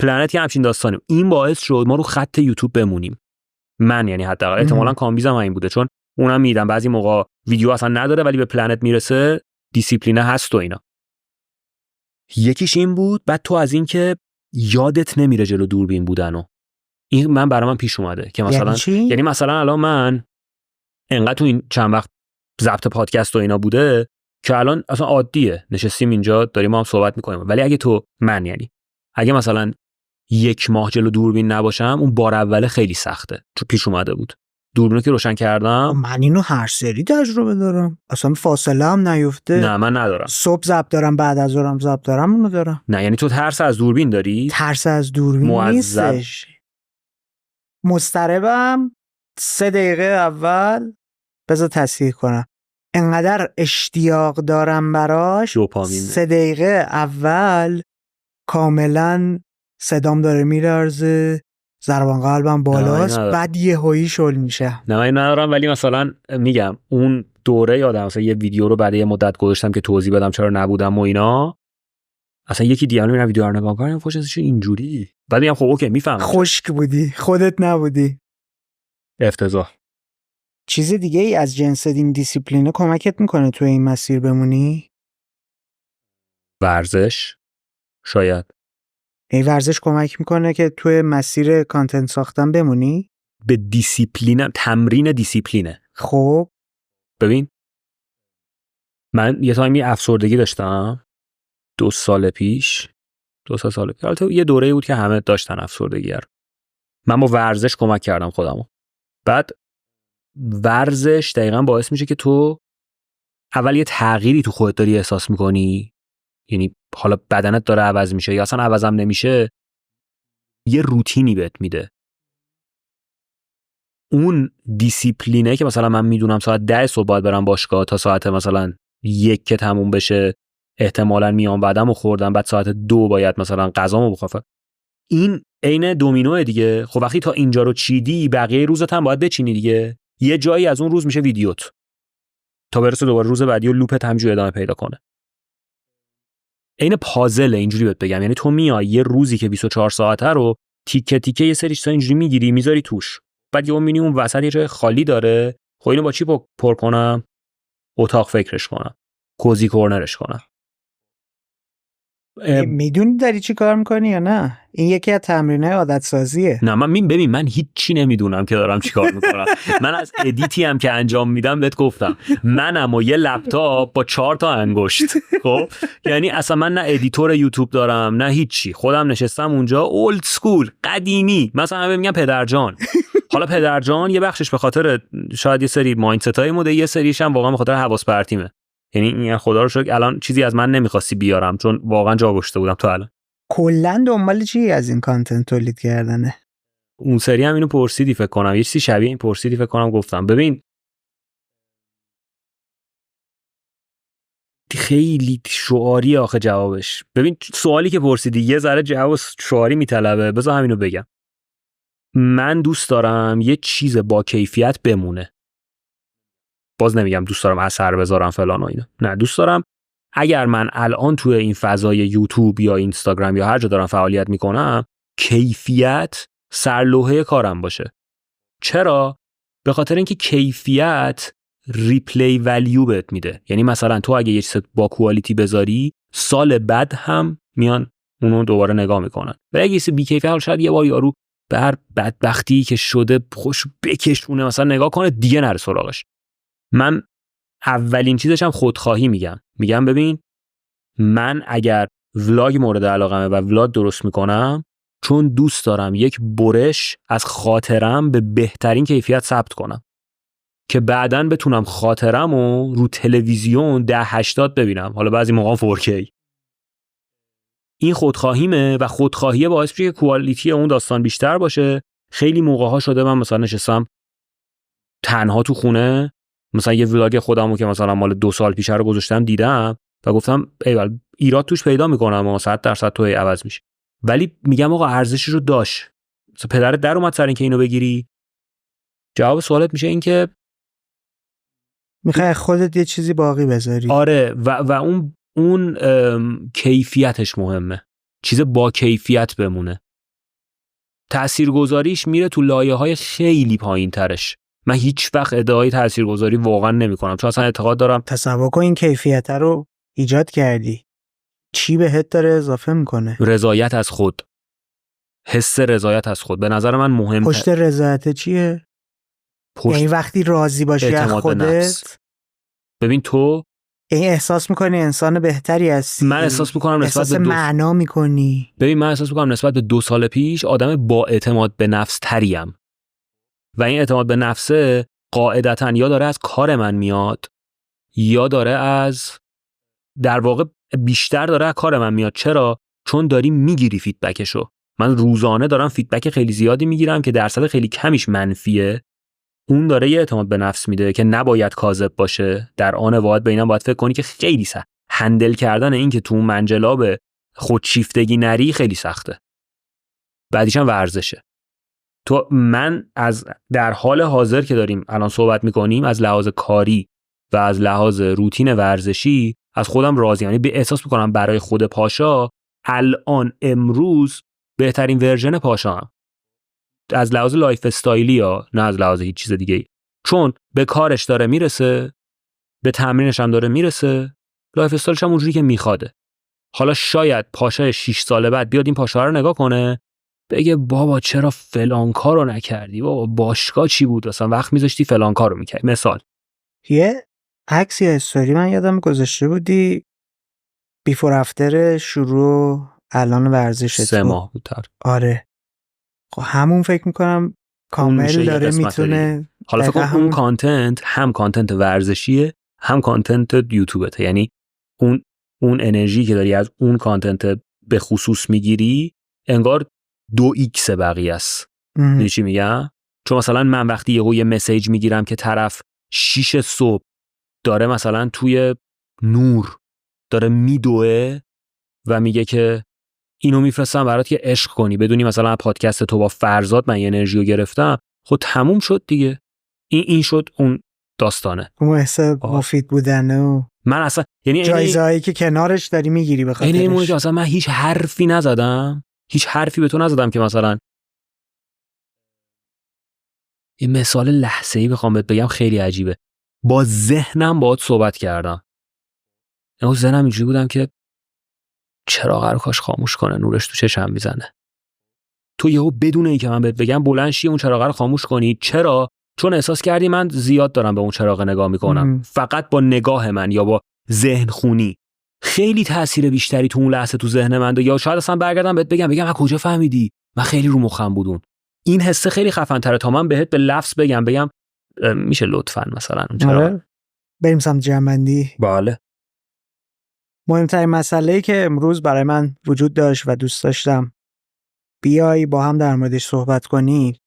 پلنت یه همچین داستانی. این باعث شد ما رو خط یوتیوب بمونیم. من یعنی حداقل احتمالاً کامبیزم این بوده، چون اونم میدم بعضی موقع ویدیو اصلا نداره ولی به پلنت میرسه، دیسیپلینه هست و اینا. یکیش این بود. بعد تو از این که یادت نمیره جلو دوربین بودنو، این من برای من پیش اومده که مثلا یعنی مثلا الان من انقدر تو این چند وقت ضبط پادکست و اینا بوده که الان اصلا عادیه، نشستیم اینجا داریم ما هم صحبت میکنیم. ولی اگه تو من یعنی اگه مثلا 1 ماه جلو دوربین نباشم، اون بار اوله خیلی سخته، چون پیش اومده بود. دوربینو که روشن کردم، من اینو هر سری تجربه دارم، اصلا فاصله هم نیفته. نه من ندارم. صبح ضبط دارم، بعد از ظهرم ضبط دارم، اونو دارم. نه یعنی تو ترس از دوربین داری؟ ترس از دوربین نیستش، مضطربم 3 دقیقه اول بذار تصحیح کنم، انقدر اشتیاق دارم براش 3 دقیقه اول کاملا صدام داره میلرزه، ضربان قلبم بالاست، بعد یهویی شل میشه. نه من ندارم، ولی مثلا میگم اون دوره یادم مثلا یه ویدیو رو بعد یه مدت گذاشتم که توضیح بدم چرا نبودم و اینا، اصلا یکی دیگه میرم ویدیو رو نگاه کنم فوشش اینجوری، بعد میگم خب اوکی میفهمم خشک بودی، خودت نبودی. افتضاح. چیز دیگه ای از جنس این دیسیپلینه کمکت میکنه تو این مسیر بمونی؟ ورزش شاید. این ورزش کمک میکنه که توی مسیر کانتنت ساختن بمونی؟ به دیسیپلینم، تمرین دیسیپلینه. خب ببین من یه تایمی افسردگی داشتم 2 سال پیش، 2 سال پیش، البته یه دوره بود که همه داشتن افسردگی رو. من با ورزش کمک کردم خودمو. بعد ورزش دقیقاً باعث میشه که تو اول یه تغییری تو خودت داری احساس میکنی، یعنی حالا بدنت داره عوض میشه یا اصلا عوضم نمیشه، یه روتینی بهت میده. اون دیسیپلینه که مثلا من میدونم ساعت 10 صبح باید برم باشگاه تا ساعت مثلا 1 که تموم بشه، احتمالاً میام بعدمو خوردم، بعد ساعت 2 باید مثلا غذامو بخورم. این عین دومینوه دیگه. خب وقتی تا اینجا رو چیدی، بقیه روزت هم باید بچینی دیگه. یه جایی از اون روز میشه ویدیوت تا برسه دوباره روز بعدی و لوپت همینجوری ادامه پیدا کنه. عین پازل اینجوری بهت بگم، یعنی تو میای یه روزی که 24 ساعته رو تیکه تیکه یه سری چیزا اینجوری میگیری میذاری توش، بعد یهو میبینی اون وسط یه جای خالی داره. خب اینو با چی پر کنم؟ اتاق فکرش کنم، کوزی کورنرش کنم. میدونی داری چی کار میکنی یا نه؟ این یکی از تمرینای عادت سازیه. نه من ببین من هیچی نمیدونم که دارم چی کار میکنم. من از ادیتی هم که انجام میدم بهت گفتم، منم و یه لپتاپ با 4 تا انگشت. خب یعنی اصلا من نه ادیتور یوتیوب دارم نه هیچی، خودم نشستم اونجا اولد سکول قدیمی، مثلا همه میگن پدرجان. حالا پدرجان یه بخشش به خاطر شاید یه سری مایندستای موده، یه سریش هم واقعا به خاطر حواس پرتیمه. یعنی این خدا رو شکر الان چیزی از من نمیخواستی بیارم چون واقعا جا گذاشته بودم تا الان. کلا دنبال چی از این کانتنت تولید کردنه؟ اون سری هم اینو پرسیدی فکر کنم، یه چیزی شبیه این پرسیدی فکر کنم، گفتم ببین خیلی شعاری آخه جوابش. ببین سوالی که پرسیدی یه ذره جواب شعاری میطلبه، بذار همینو بگم. من دوست دارم یه چیز با کیفیت بمونه. باز نمیگم دوست دارم اثر بذارم فلان و اینا، نه، دوست دارم اگر من الان توی این فضای یوتیوب یا اینستاگرام یا هر جا دارم فعالیت میکنم کیفیت سرلوحه کارم باشه. چرا؟ به خاطر اینکه کیفیت ریپلی ولیو بهت میده. یعنی مثلا تو اگه یه چیز با کوالیتی بذاری سال بعد هم میان اونو دوباره نگاه میکنن. و اگه یه چیز بی کیفیت شاید یه بار یارو بر بدبختی که شده خوش بکشونه مثلا نگاه کنه دیگه نره سراغش. من اولین چیزش هم خودخواهی میگم ببین من اگر ولاگ مورد علاقمه و ولاگ درست میکنم چون دوست دارم یک برش از خاطرم به بهترین کیفیت ثبت کنم که بعداً بتونم خاطرمو رو تلویزیون 1080 ببینم، حالا بعضی موقع 4K. این خودخواهیمه و خودخواهیه باعث میشه که کوالیتی اون داستان بیشتر باشه. خیلی موقع‌ها شده من مثلا نشستم تنها تو خونه، مثلا یه ولاگ خودمو که مثلا مال 2 سال پیش رو گذاشتم دیدم و گفتم ایول ایراد توش پیدا میکنم و 100% توی عوض میشه، ولی میگم آقا ارزشش رو داشت. مثلا پدرت در اومد سر این که اینو بگیری. جواب سوالت میشه این که میخوای خودت یه چیزی باقی بذاری. آره و اون کیفیتش مهمه، چیز با کیفیت بمونه. تاثیرگذاریش میره تو لایه‌های خیلی پایین‌ترش. من هیچ وقت ادعای تاثیرگذاری واقعا نمی‌کنم چون اصلا اعتقاد دارم تصور کن این کیفیت رو ایجاد کردی، چی بهت داره اضافه میکنه؟ رضایت از خود، حس رضایت از خود به نظر من مهمه. پشت رضایت چیه؟ یعنی وقتی راضی باشی از خودت، ببین تو یعنی احساس میکنی انسان بهتری هستی. من احساس میکنم نسبت به معنا میکنی. ببین من احساس میکنم نسبت به 2 سال پیش آدم با اعتماد به نفس تریم و این اعتماد به نفسه قاعدتاً یا داره از کار من میاد یا داره از در واقع بیشتر داره از کار من میاد. چرا؟ چون داری میگیری فیدبکشو. من روزانه دارم فیدبک خیلی زیادی میگیرم که درصد خیلی کمیش منفیه. اون داره یه اعتماد به نفس میده که نباید کاذب باشه. در آن واحد به اینم باید فکر کنی که خیلی هندل کردن این که تو منجلاب خودشیفتگی نری خیلی سخته. بعدیش هم ورزشه. من از در حال حاضر که داریم الان صحبت میکنیم از لحاظ کاری و از لحاظ روتین ورزشی از خودم راضیم. یعنی به احساس میکنم برای خود پاشا الان امروز بهترین ورژن پاشام از لحاظ لایف استایلی ها، نه از لحاظ هیچ چیز دیگه ای. چون به کارش داره میرسه، به تمرینش هم داره میرسه، لایف استایلش هم اونجوری که میخواده. حالا شاید پاشای 6 سال بعد بیاد این پاشا رو نگاه کنه بگه بابا چرا فلان کارو نکردی، بابا باشگاه چی بود اصلا وقت میذاشتی فلان کارو میکردی. مثال یه عکس یا استوری من یادم گذاشته بودی بیفور افتر شروع الان ورزشت 3 ماه بودتر. آره خب همون فکر میکنم کامل داره میتونه. حالا فکر کن اون کانتنت هم کانتنت ورزشیه هم کانتنت یوتیوبته. یعنی اون انرژی که داری از اون کانتنت به خصوص میگیری انگار 2x بقیه است. میدونی چی میگم؟ چون مثلا من وقتی یه مسیج میگیرم که طرف 6 صبح داره مثلا توی نور داره میدوه و میگه که اینو میفرستم برات که عشق کنی، بدونی مثلا پادکست تو با فرزاد من یه انرژی رو گرفتم، خب تموم شد دیگه. این شد اون داستانه، اون حساب مفید بودنه و من اصلا یعنی جایزه‌ای که کنارش داری میگیری به خاطرش. این که اصلا من هیچ حرفی نزدم، هیچ حرفی به تو نزدم که مثلا یه مثال لحظه‌ای بخوام بهت بگم خیلی عجیبه. با ذهنم باهات صحبت کردم. اون ذهنم اینجوری بودم که چراغ رو کاش خاموش کنه، نورش تو چشم میزنه. تو یهو بدون اینکه من بهت بگم بلند شی اون چراغ رو خاموش کنی. چرا؟ چون احساس کردی من زیاد دارم به اون چراغ نگاه میکنم. فقط با نگاه من یا با ذهن خونی خیلی تاثیر بیشتری تو اون لحظه تو ذهن من داره. یا شاید اصلا برگردم بهت بگم من کجا فهمیدی؟ من خیلی رو مخم بودون. این حسه خیلی خفن تره تا من بهت به لفظ بگم میشه لطفاً مثلا چرا؟ آره. بریم سمت جنبندی. بله. مهمترین مسئله‌ای که امروز برای من وجود داشت و دوست داشتم بیای با هم در موردش صحبت کنیم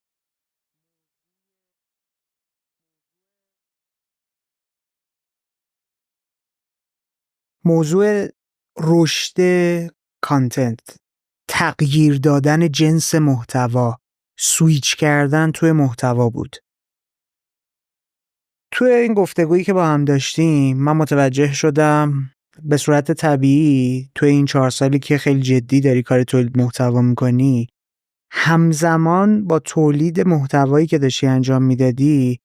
موضوع رشد کانتنت، تغییر دادن جنس محتوا، سویچ کردن توی محتوا بود. توی این گفتگویی که با هم داشتیم من متوجه شدم به صورت طبیعی توی این 4 سالی که خیلی جدی داری کار تولید محتوا میکنی، همزمان با تولید محتوایی که داشتی انجام میدادی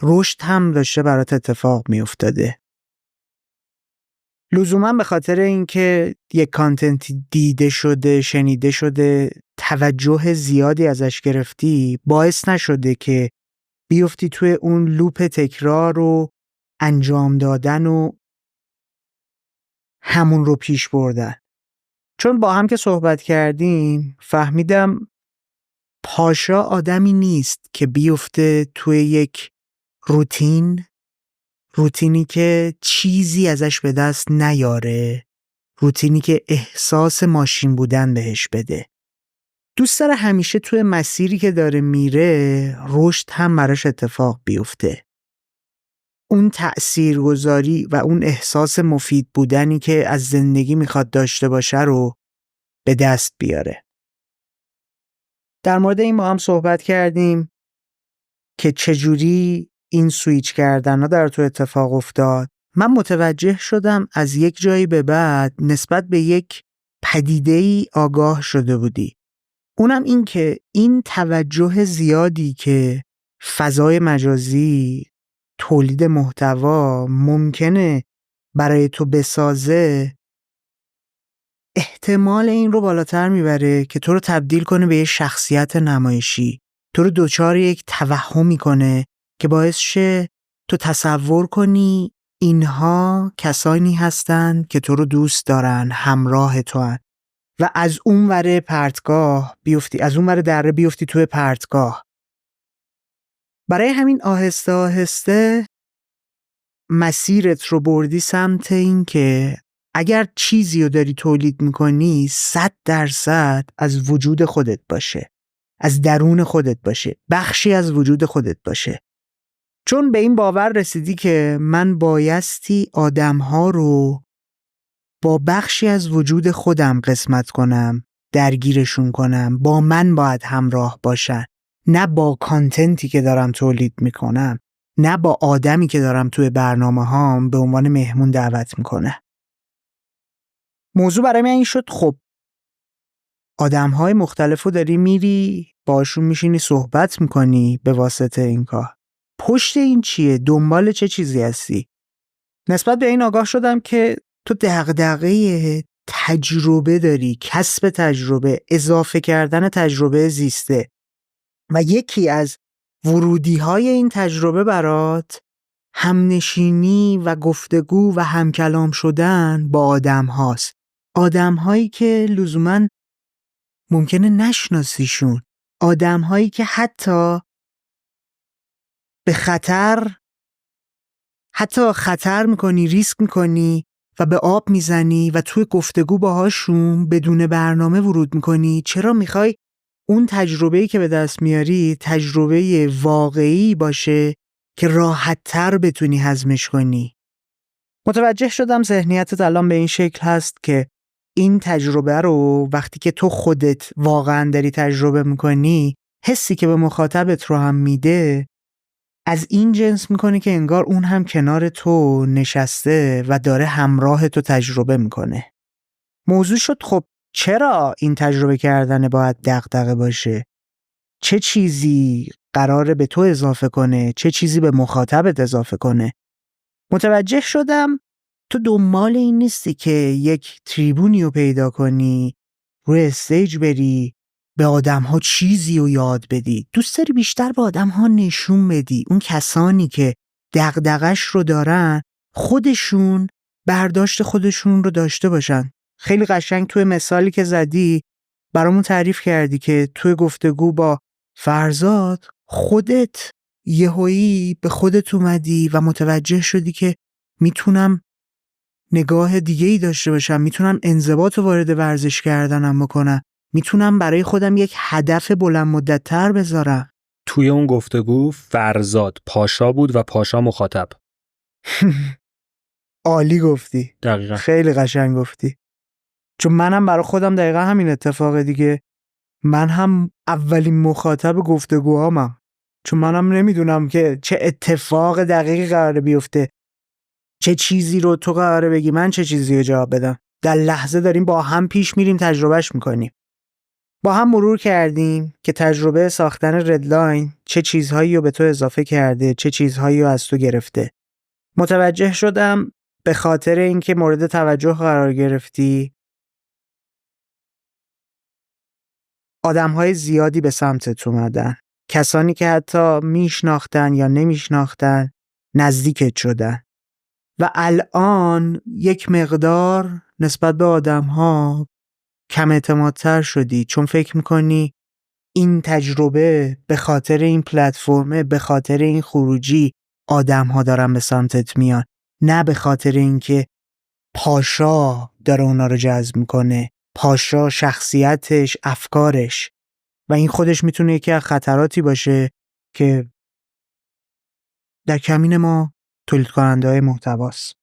رشد هم داشته برات اتفاق میافتاده. لزوما به خاطر اینکه یک کانتنتی دیده شده، شنیده شده، توجه زیادی ازش گرفتی، باعث نشده که بیفتی توی اون لوپ تکرار و انجام دادن و همون رو پیش بردن. چون با هم که صحبت کردیم فهمیدم پاشا آدمی نیست که بیفته توی یک روتینی که چیزی ازش به دست نیاره، روتینی که احساس ماشین بودن بهش بده. دوست داره همیشه توی مسیری که داره میره رشد هم براش اتفاق بیفته. اون تأثیرگذاری و اون احساس مفید بودنی که از زندگی میخواد داشته باشه رو به دست بیاره. در مورد این ما هم صحبت کردیم که چجوری این سویچ کردن ها در تو اتفاق افتاد. من متوجه شدم از یک جایی به بعد نسبت به یک پدیده‌ای آگاه شده بودی. اونم این که این توجه زیادی که فضای مجازی، تولید محتوا ممکنه برای تو بسازه، احتمال این رو بالاتر میبره که تو رو تبدیل کنه به یه شخصیت نمایشی، تو رو دوچار یک توهمی کنه که باعث شه تو تصور کنی اینها کسانی هستن که تو رو دوست دارن، همراه تو هن. و از اون ور پرتگاه بیفتی، از اون ور دره بیفتی توی پرتگاه. برای همین آهسته آهسته مسیرت رو بردی سمت این که اگر چیزی رو داری تولید میکنی 100% از وجود خودت باشه، از درون خودت باشه، بخشی از وجود خودت باشه. چون به این باور رسیدی که من بایستی آدم‌ها رو با بخشی از وجود خودم قسمت کنم، درگیرشون کنم، با من باید همراه باشن، نه با کانتنتی که دارم تولید میکنم، نه با آدمی که دارم توی برنامه هام به عنوان مهمون دعوت میکنه. موضوع برای من این شد خب آدم‌های مختلفو داری میری باشون میشینی صحبت میکنی به واسطه این کار. پشت این چیه؟ دنبال چه چیزی هستی؟ نسبت به این آگاه شدم که تو دغدغه تجربه داری، کسب تجربه، اضافه کردن تجربه زیسته و یکی از ورودی‌های این تجربه برات همنشینی و گفتگو و همکلام شدن با آدم هاست. آدم هایی که لزوماً ممکنه نشناسیشون، آدم هایی که حتی به خطر میکنی، ریسک میکنی و به آب میزنی و توی گفتگو باهاشون بدون برنامه ورود میکنی. چرا میخوای اون تجربه‌ای که به دست میاری تجربه واقعی باشه که راحت‌تر بتونی هضمش کنی؟ متوجه شدم ذهنیتت الان به این شکل هست که این تجربه رو وقتی که تو خودت واقعا داری تجربه میکنی، حسی که به مخاطبت رو هم میده از این جنس میکنه که انگار اون هم کنار تو نشسته و داره همراه تو تجربه میکنه. موضوع شد خب چرا این تجربه کردن باید دغدغه باشه؟ چه چیزی قراره به تو اضافه کنه؟ چه چیزی به مخاطبت اضافه کنه؟ متوجه شدم تو دنبال این نیستی که یک تریبونی رو پیدا کنی، روی استیج بری، به آدم‌ها چیزی رو یاد بدی. دوست داری بیشتر به آدم‌ها نشون بدی اون کسانی که دغدغش رو دارن خودشون برداشت خودشون رو داشته باشن. خیلی قشنگ توی مثالی که زدی برامون تعریف کردی که توی گفتگو با فرزاد خودت یهویی به خودت اومدی و متوجه شدی که میتونم نگاه دیگه‌ای داشته باشم، میتونم انضباط وارد ورزش کردنم بکنم، میتونم برای خودم یک هدف بلند مدت‌تر بذارم. توی اون گفتگو فرزاد پاشا بود و پاشا مخاطب. عالی گفتی. دقیقاً. خیلی قشنگ گفتی. چون منم برای خودم دقیقا همین اتفاق دیگه. من هم اولین مخاطب گفتگوهامم. چون منم نمیدونم که چه اتفاق دقیقی قراره بیفته. چه چیزی رو تو قراره بگی، من چه چیزی رو جواب بدم. در لحظه داریم با هم پیش میریم، تجربهش میکنیم. با هم مرور کردیم که تجربه ساختن ردلاین چه چیزهایی رو به تو اضافه کرده، چه چیزهایی رو از تو گرفته. متوجه شدم به خاطر اینکه مورد توجه قرار گرفتی، آدم‌های زیادی به سمتت اومدن. کسانی که حتی میشناختن یا نمیشناختن نزدیکت شدن. و الان یک مقدار نسبت به آدم‌ها کم اعتمادتر شدی، چون فکر میکنی این تجربه به خاطر این پلتفرمه، به خاطر این خروجی آدم‌ها دارن به سمتت میان، نه به خاطر اینکه پاشا داره اونا رو جذب میکنه. پاشا شخصیتش، افکارش، و این خودش میتونه یکی از خطراتی باشه که در کمین ما تولید کننده های محتواست.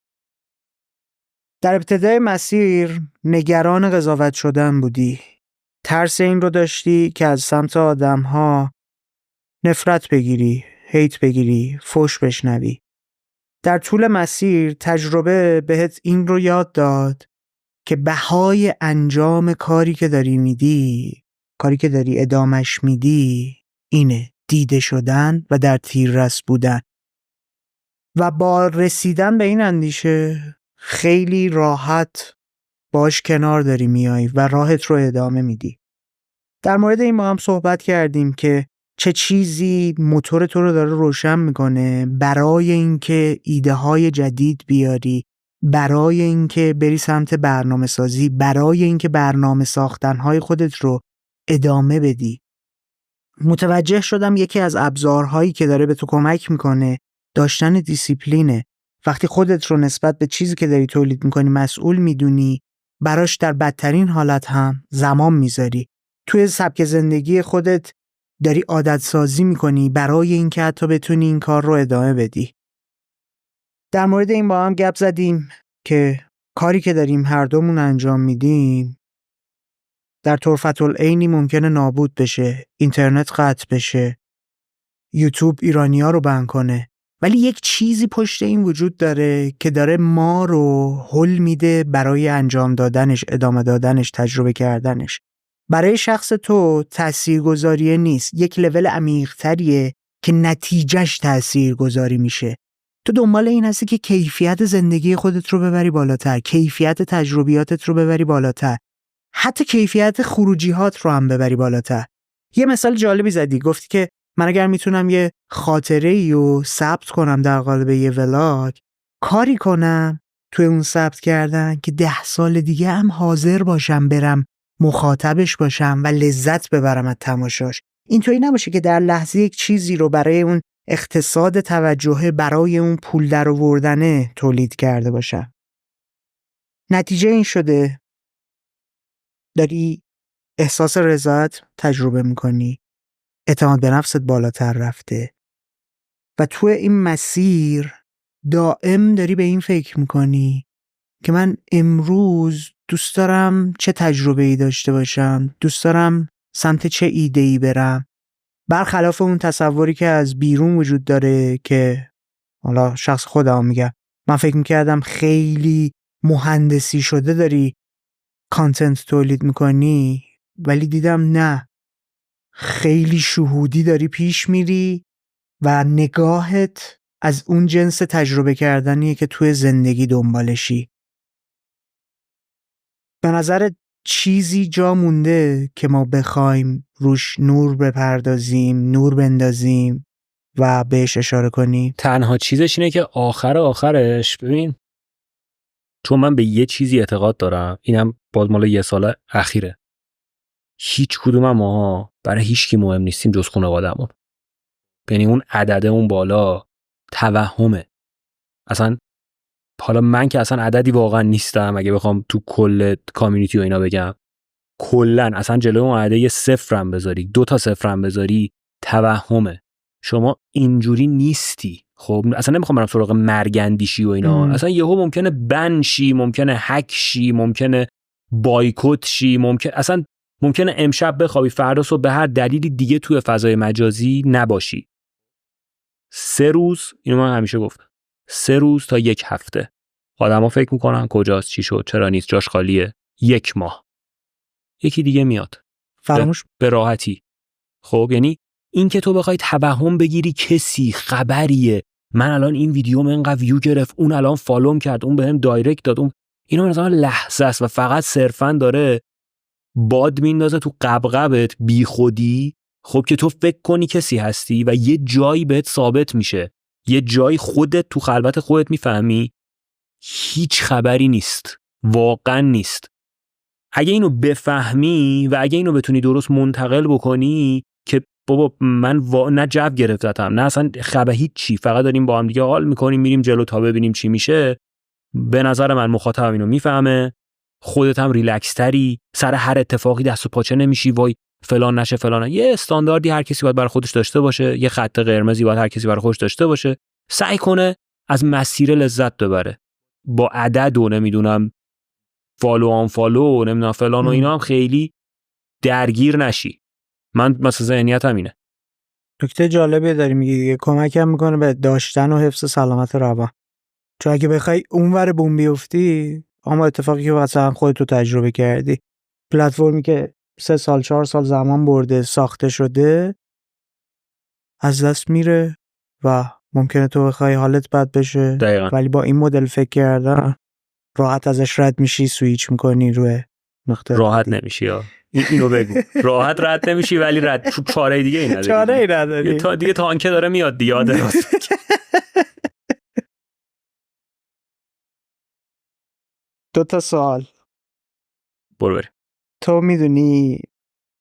در ابتدای مسیر نگران قضاوت شدن بودی. ترس این رو داشتی که از سمت آدم ها نفرت بگیری، هیت بگیری، فوش بشنوی. در طول مسیر تجربه بهت این رو یاد داد که بهای انجام کاری که داری میدی، کاری که داری ادامش میدی، اینه دیده شدن و در تیررس بودن. و با رسیدن به این اندیشه خیلی راحت باش کنار داری میای و راهت رو ادامه میدی. در مورد این ما هم صحبت کردیم که چه چیزی موتور تو رو داره روشن میکنه برای اینکه ایده های جدید بیاری، برای اینکه بری سمت برنامه سازی، برای اینکه برنامه ساختن های خودت رو ادامه بدی. متوجه شدم یکی از ابزارهایی که داره به تو کمک میکنه داشتن دیسیپلینه. وقتی خودت رو نسبت به چیزی که داری تولید میکنی مسئول میدونی، براش در بدترین حالت هم زمان میذاری. توی سبک زندگی خودت داری عادت سازی میکنی برای اینکه حتی بتونی این کار رو ادامه بدی. در مورد این با هم گپ زدیم که کاری که داریم هر دومون انجام میدیم در طرفت العینی ممکنه نابود بشه، اینترنت قطع بشه، یوتیوب ایرانی‌ها رو بند کنه، ولی یک چیزی پشت این وجود داره که داره ما رو هل میده برای انجام دادنش، ادامه دادنش، تجربه کردنش. برای شخص تو تاثیرگذاریه نیست، یک لول عمیق‌تریه که نتیجهش تاثیرگذاری میشه. تو دنبال این هستی که کیفیت زندگی خودت رو ببری بالاتر، کیفیت تجربیاتت رو ببری بالاتر، حتی کیفیت خروجیات رو هم ببری بالاتر. یه مثال جالبی زدی، گفتی که من اگر میتونم یه خاطره‌ای رو ثبت کنم در قالب یه ولاگ، کاری کنم توی اون ثبت کردن که 10 سال دیگه هم حاضر باشم برم مخاطبش باشم و لذت ببرم از تماشاش. اینطوری نباشه که در لحظه یک چیزی رو برای اون اقتصاد توجه، برای اون پول در آوردنه تولید کرده باشم. نتیجه این شده داری احساس رضایت تجربه میکنی، اعتماد به نفست بالاتر رفته و تو این مسیر دائم داری به این فکر میکنی که من امروز دوست دارم چه تجربه‌ای داشته باشم، دوست دارم سمت چه ایده‌ای برم، برخلاف اون تصوری که از بیرون وجود داره که حالا شخص خودم میگم، من فکر میکردم خیلی مهندسی شده داری کانتنت تولید میکنی، ولی دیدم نه، خیلی شهودی داری پیش میری و نگاهت از اون جنس تجربه کردنیه که توی زندگی دنبالشی. به نظر چیزی جا مونده که ما بخوایم روش نور بپردازیم، نور بندازیم و بهش اشاره کنیم؟ تنها چیزش اینه که آخرش ببین، چون من به یه چیزی اعتقاد دارم، اینم باز مال یه سال اخیره، هیچ کدوم ما برای هیچ کی مهم نیستیم جز خانواده‌مون. یعنی اون عدده اون بالا توهمه. اصلا حالا من که اصلا عددی واقعا نیستم، اگه بخوام تو کل کامیونیتی و اینا بگم، کلن اصلا جلوی اون عدده 0 بذاری، 2 تا 0 بذاری توهمه. شما اینجوری نیستی. خب اصلا نمیخوام برم سراغ مرگندیشی و اینا. اصلا یهو ممکنه بن شی، ممکنه هک شی، ممکنه بایکوت شی، ممکنه امشب بخوابی فردا صبح به هر دلیلی دیگه توی فضای مجازی نباشی. 3 روز، اینو من همیشه گفتم، 3 روز تا 1 هفته آدما فکر میکنن کجاست، چی شد، چرا نیست، جاش خالیه. 1 ماه یکی دیگه میاد فراموش به راحتی. خب یعنی این که تو بخوای توهم بگیری کسی خبریه، من الان این ویدیوم اینقدر ویو گرفت، اون الان فالوم کرد، اون بهم دایرکت داد، اون اینو مثلا لحظه است و فقط صرفا داره باد میندازه تو قبقبت بی خودی. خب که تو فکر کنی کسی هستی و یه جایی بهت ثابت میشه، یه جایی خودت تو خلوت خودت میفهمی هیچ خبری نیست، واقعا نیست. اگه اینو بفهمی و اگه اینو بتونی درست منتقل بکنی که بابا من نه جو گرفتم، نه اصلا خبر هیچی، فقط داریم با هم دیگه حال میکنیم، میریم جلو تا ببینیم چی میشه، به نظر من مخاطبم اینو میفهمه، خودت هم ریلکس تری، سر هر اتفاقی دست و پاچه نمیشی، وای فلان نشه فلان نه. یه استانداردی هر کسی باید برای خودش داشته باشه، یه خط قرمزی باید هر کسی برای خودش داشته باشه، سعی کنه از مسیر لذت ببره. با عدد و نمیدونم فالو آن فالو نمیدونم فلان و اینا هم خیلی درگیر نشی. من مثلا ذهنیتم اینه. نکته جالبی داری میگی دیگه، کمکم میکنه به داشتن و حفظ سلامت روان. چون اگه بخوای اونور بوم بیفتی، اما اتفاقی که مثلا خودت رو تجربه کردی، پلتفرمی که 3 سال 4 سال زمان برده ساخته شده از دست میره و ممکنه تو بخوای حالت بد بشه. دقیقا. ولی با این مدل فکر کردن راحت ازش رد میشی، سویچ میکنی روی نقطه. راحت نمیشی ها، اینو بگو. راحت رد نمیشی ولی چاره دیگه ای نداری. چاره ای نداری. تا دیگه تانکه داره میاد دیگه. 2 تا سوال. برو. تو میدونی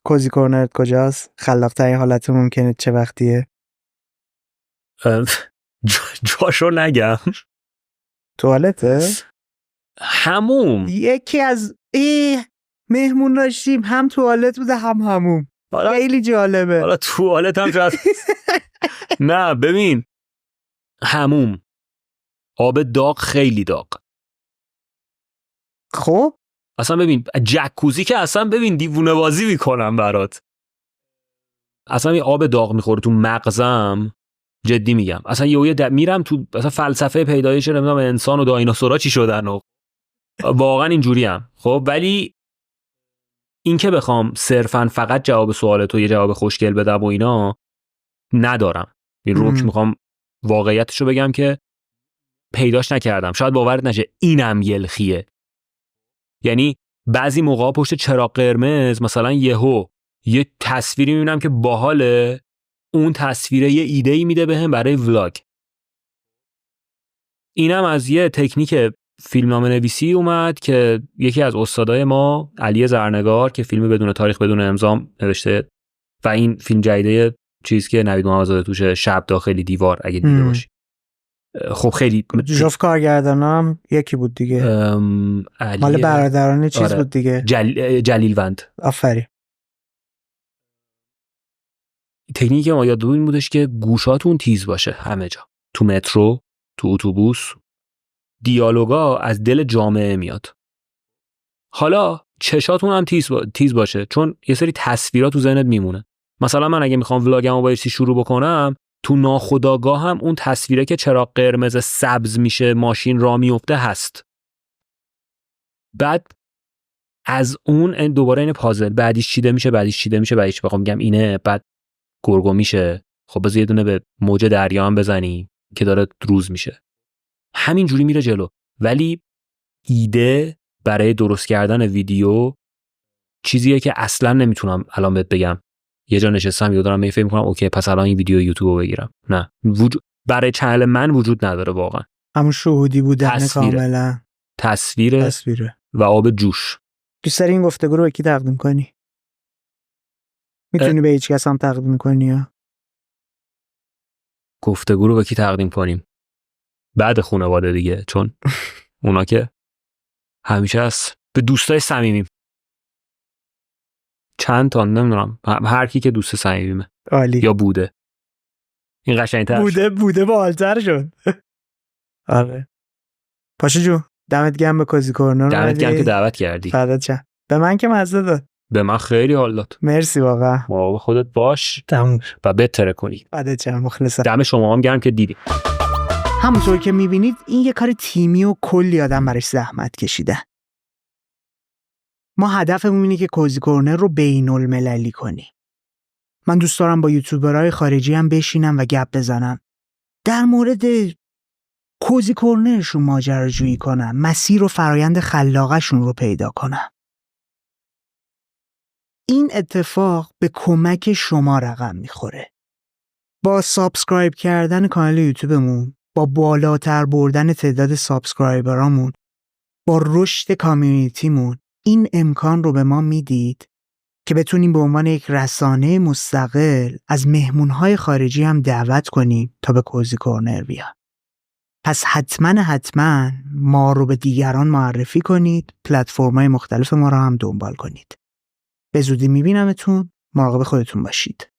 کوزی کورنرت کجاست؟ خلاق ترین حالت ممکنه چه وقتیه؟ جاشو نگم. توالته؟ هموم. یکی از مهمون داشتیم هم توالت بوده هم هموم. خیلی جالبه. حالا توالت هم شاید نه ببین، هموم آب داغ، خیلی داغ. خب اصلا ببین جکوزی که اصلا ببین دیوونه بازی میکنم برات. اصلا این آب داغ میخوره تو مغزم، جدی میگم. اصلا یهو میرم تو مثلا فلسفه پیدایش نمیدونم انسان و دایناسورا چی شدن و واقعا اینجوریم. خب ولی این که بخوام صرفا فقط جواب سوال تو یه جواب خوشگل بدم و اینا ندارم. این روک میخوام واقعیتشو بگم که پیداش نکردم. شاید باورت نشه اینم یلخیه. یعنی بعضی موقعا پشت چراغ قرمز مثلا یهو یه تصویری میبینم که باحاله، اون تصویره یه ایده‌ای میده بهم برای ولاگ. اینم از یه تکنیک فیلمنامه نویسی اومد که یکی از استادای ما علی زرنگار که فیلم بدون تاریخ بدون امضا نوشته و این فیلم جدیده چیزی که نوید محمدزاده توشه، شب داخلی دیوار، اگه دیده باشی. خب خیلی جفت کارگردانم یکی بود دیگه، مال برادران چیز بود دیگه، جلیلوند. آفرین. تکنیک ما یاد این بودش که گوشاتون تیز باشه همه جا، تو مترو، تو اتوبوس. دیالوگا از دل جامعه میاد. حالا چشاتون هم تیز باشه، چون یه سری تصویرات تو ذهنت میمونه. مثلا من اگه میخوام ولاگمو با چیزی شروع بکنم، تو ناخودآگاه هم اون تصویره که چراغ قرمز سبز میشه، ماشین راه میفته هست. بعد از اون دوباره این پازل بعدیش چیده میشه، بعدیش بخوام بگم اینه، بعد گرگو میشه. خب بذار یه دونه به موج دریا هم بزنی که داره روز میشه. همین جوری میره جلو. ولی ایده برای درست کردن ویدیو چیزیه که اصلا نمیتونم الان بهت بگم یه جا نشستم یه دارم فکر میکنم اوکی پس الان این ویدیو یوتیوب رو بگیرم. نه، برای چنل من وجود نداره واقعا. همون شهودی بودن کاملا. تصویره و آب جوش. دوست داری این گفتگو رو به کی تقدیم کنی؟ میتونی به هیچ کس هم تقدیم کنی یا؟ گفتگو رو به کی تقدیم کنیم؟ بعد خانواده دیگه، چون اونا که همیشه هست. به دوستای صمیمیم. چند تا نمیدونم، هر کی که دوست صمیمیمه. عالی. یا بوده. این قشنگ‌تر بوده بالاتر شد. آره. پاشا جون دمت گرم به کوزی کورنر. دمت گرم که دعوت کردی. فدات شم. به من که مزه داد. به من خیلی حال داد. مرسی واقعا. مراقب خودت باش. تموم. و بهتره کنی. فدات شم، مخلصم. دم شما هم گرم که دیدی. همونطور که میبینید این یه کار تیمی و کلی آدم براش زحمت کشیده. ما هدفمون اینه که کوزی کورنر رو بین‌المللی کنیم. من دوست دارم با یوتیوبرهای خارجی هم بشینم و گپ بزنم. در مورد کوزی کورنرشون ماجراجویی کنم. مسیر و فرایند خلاقشون رو پیدا کنم. این اتفاق به کمک شما رقم میخوره. با سابسکرایب کردن کانال یوتیوبمون، با بالاتر بردن تعداد سابسکرایبرامون، با رشد کامیونیتیمون این امکان رو به ما میدید که بتونیم به عنوان یک رسانه مستقل از مهمونهای خارجی هم دعوت کنیم تا به کوزی کورنر بیان. پس حتما ما رو به دیگران معرفی کنید، پلتفرم‌های مختلف ما رو هم دنبال کنید. به زودی میبینمتون، مراقب خودتون باشید.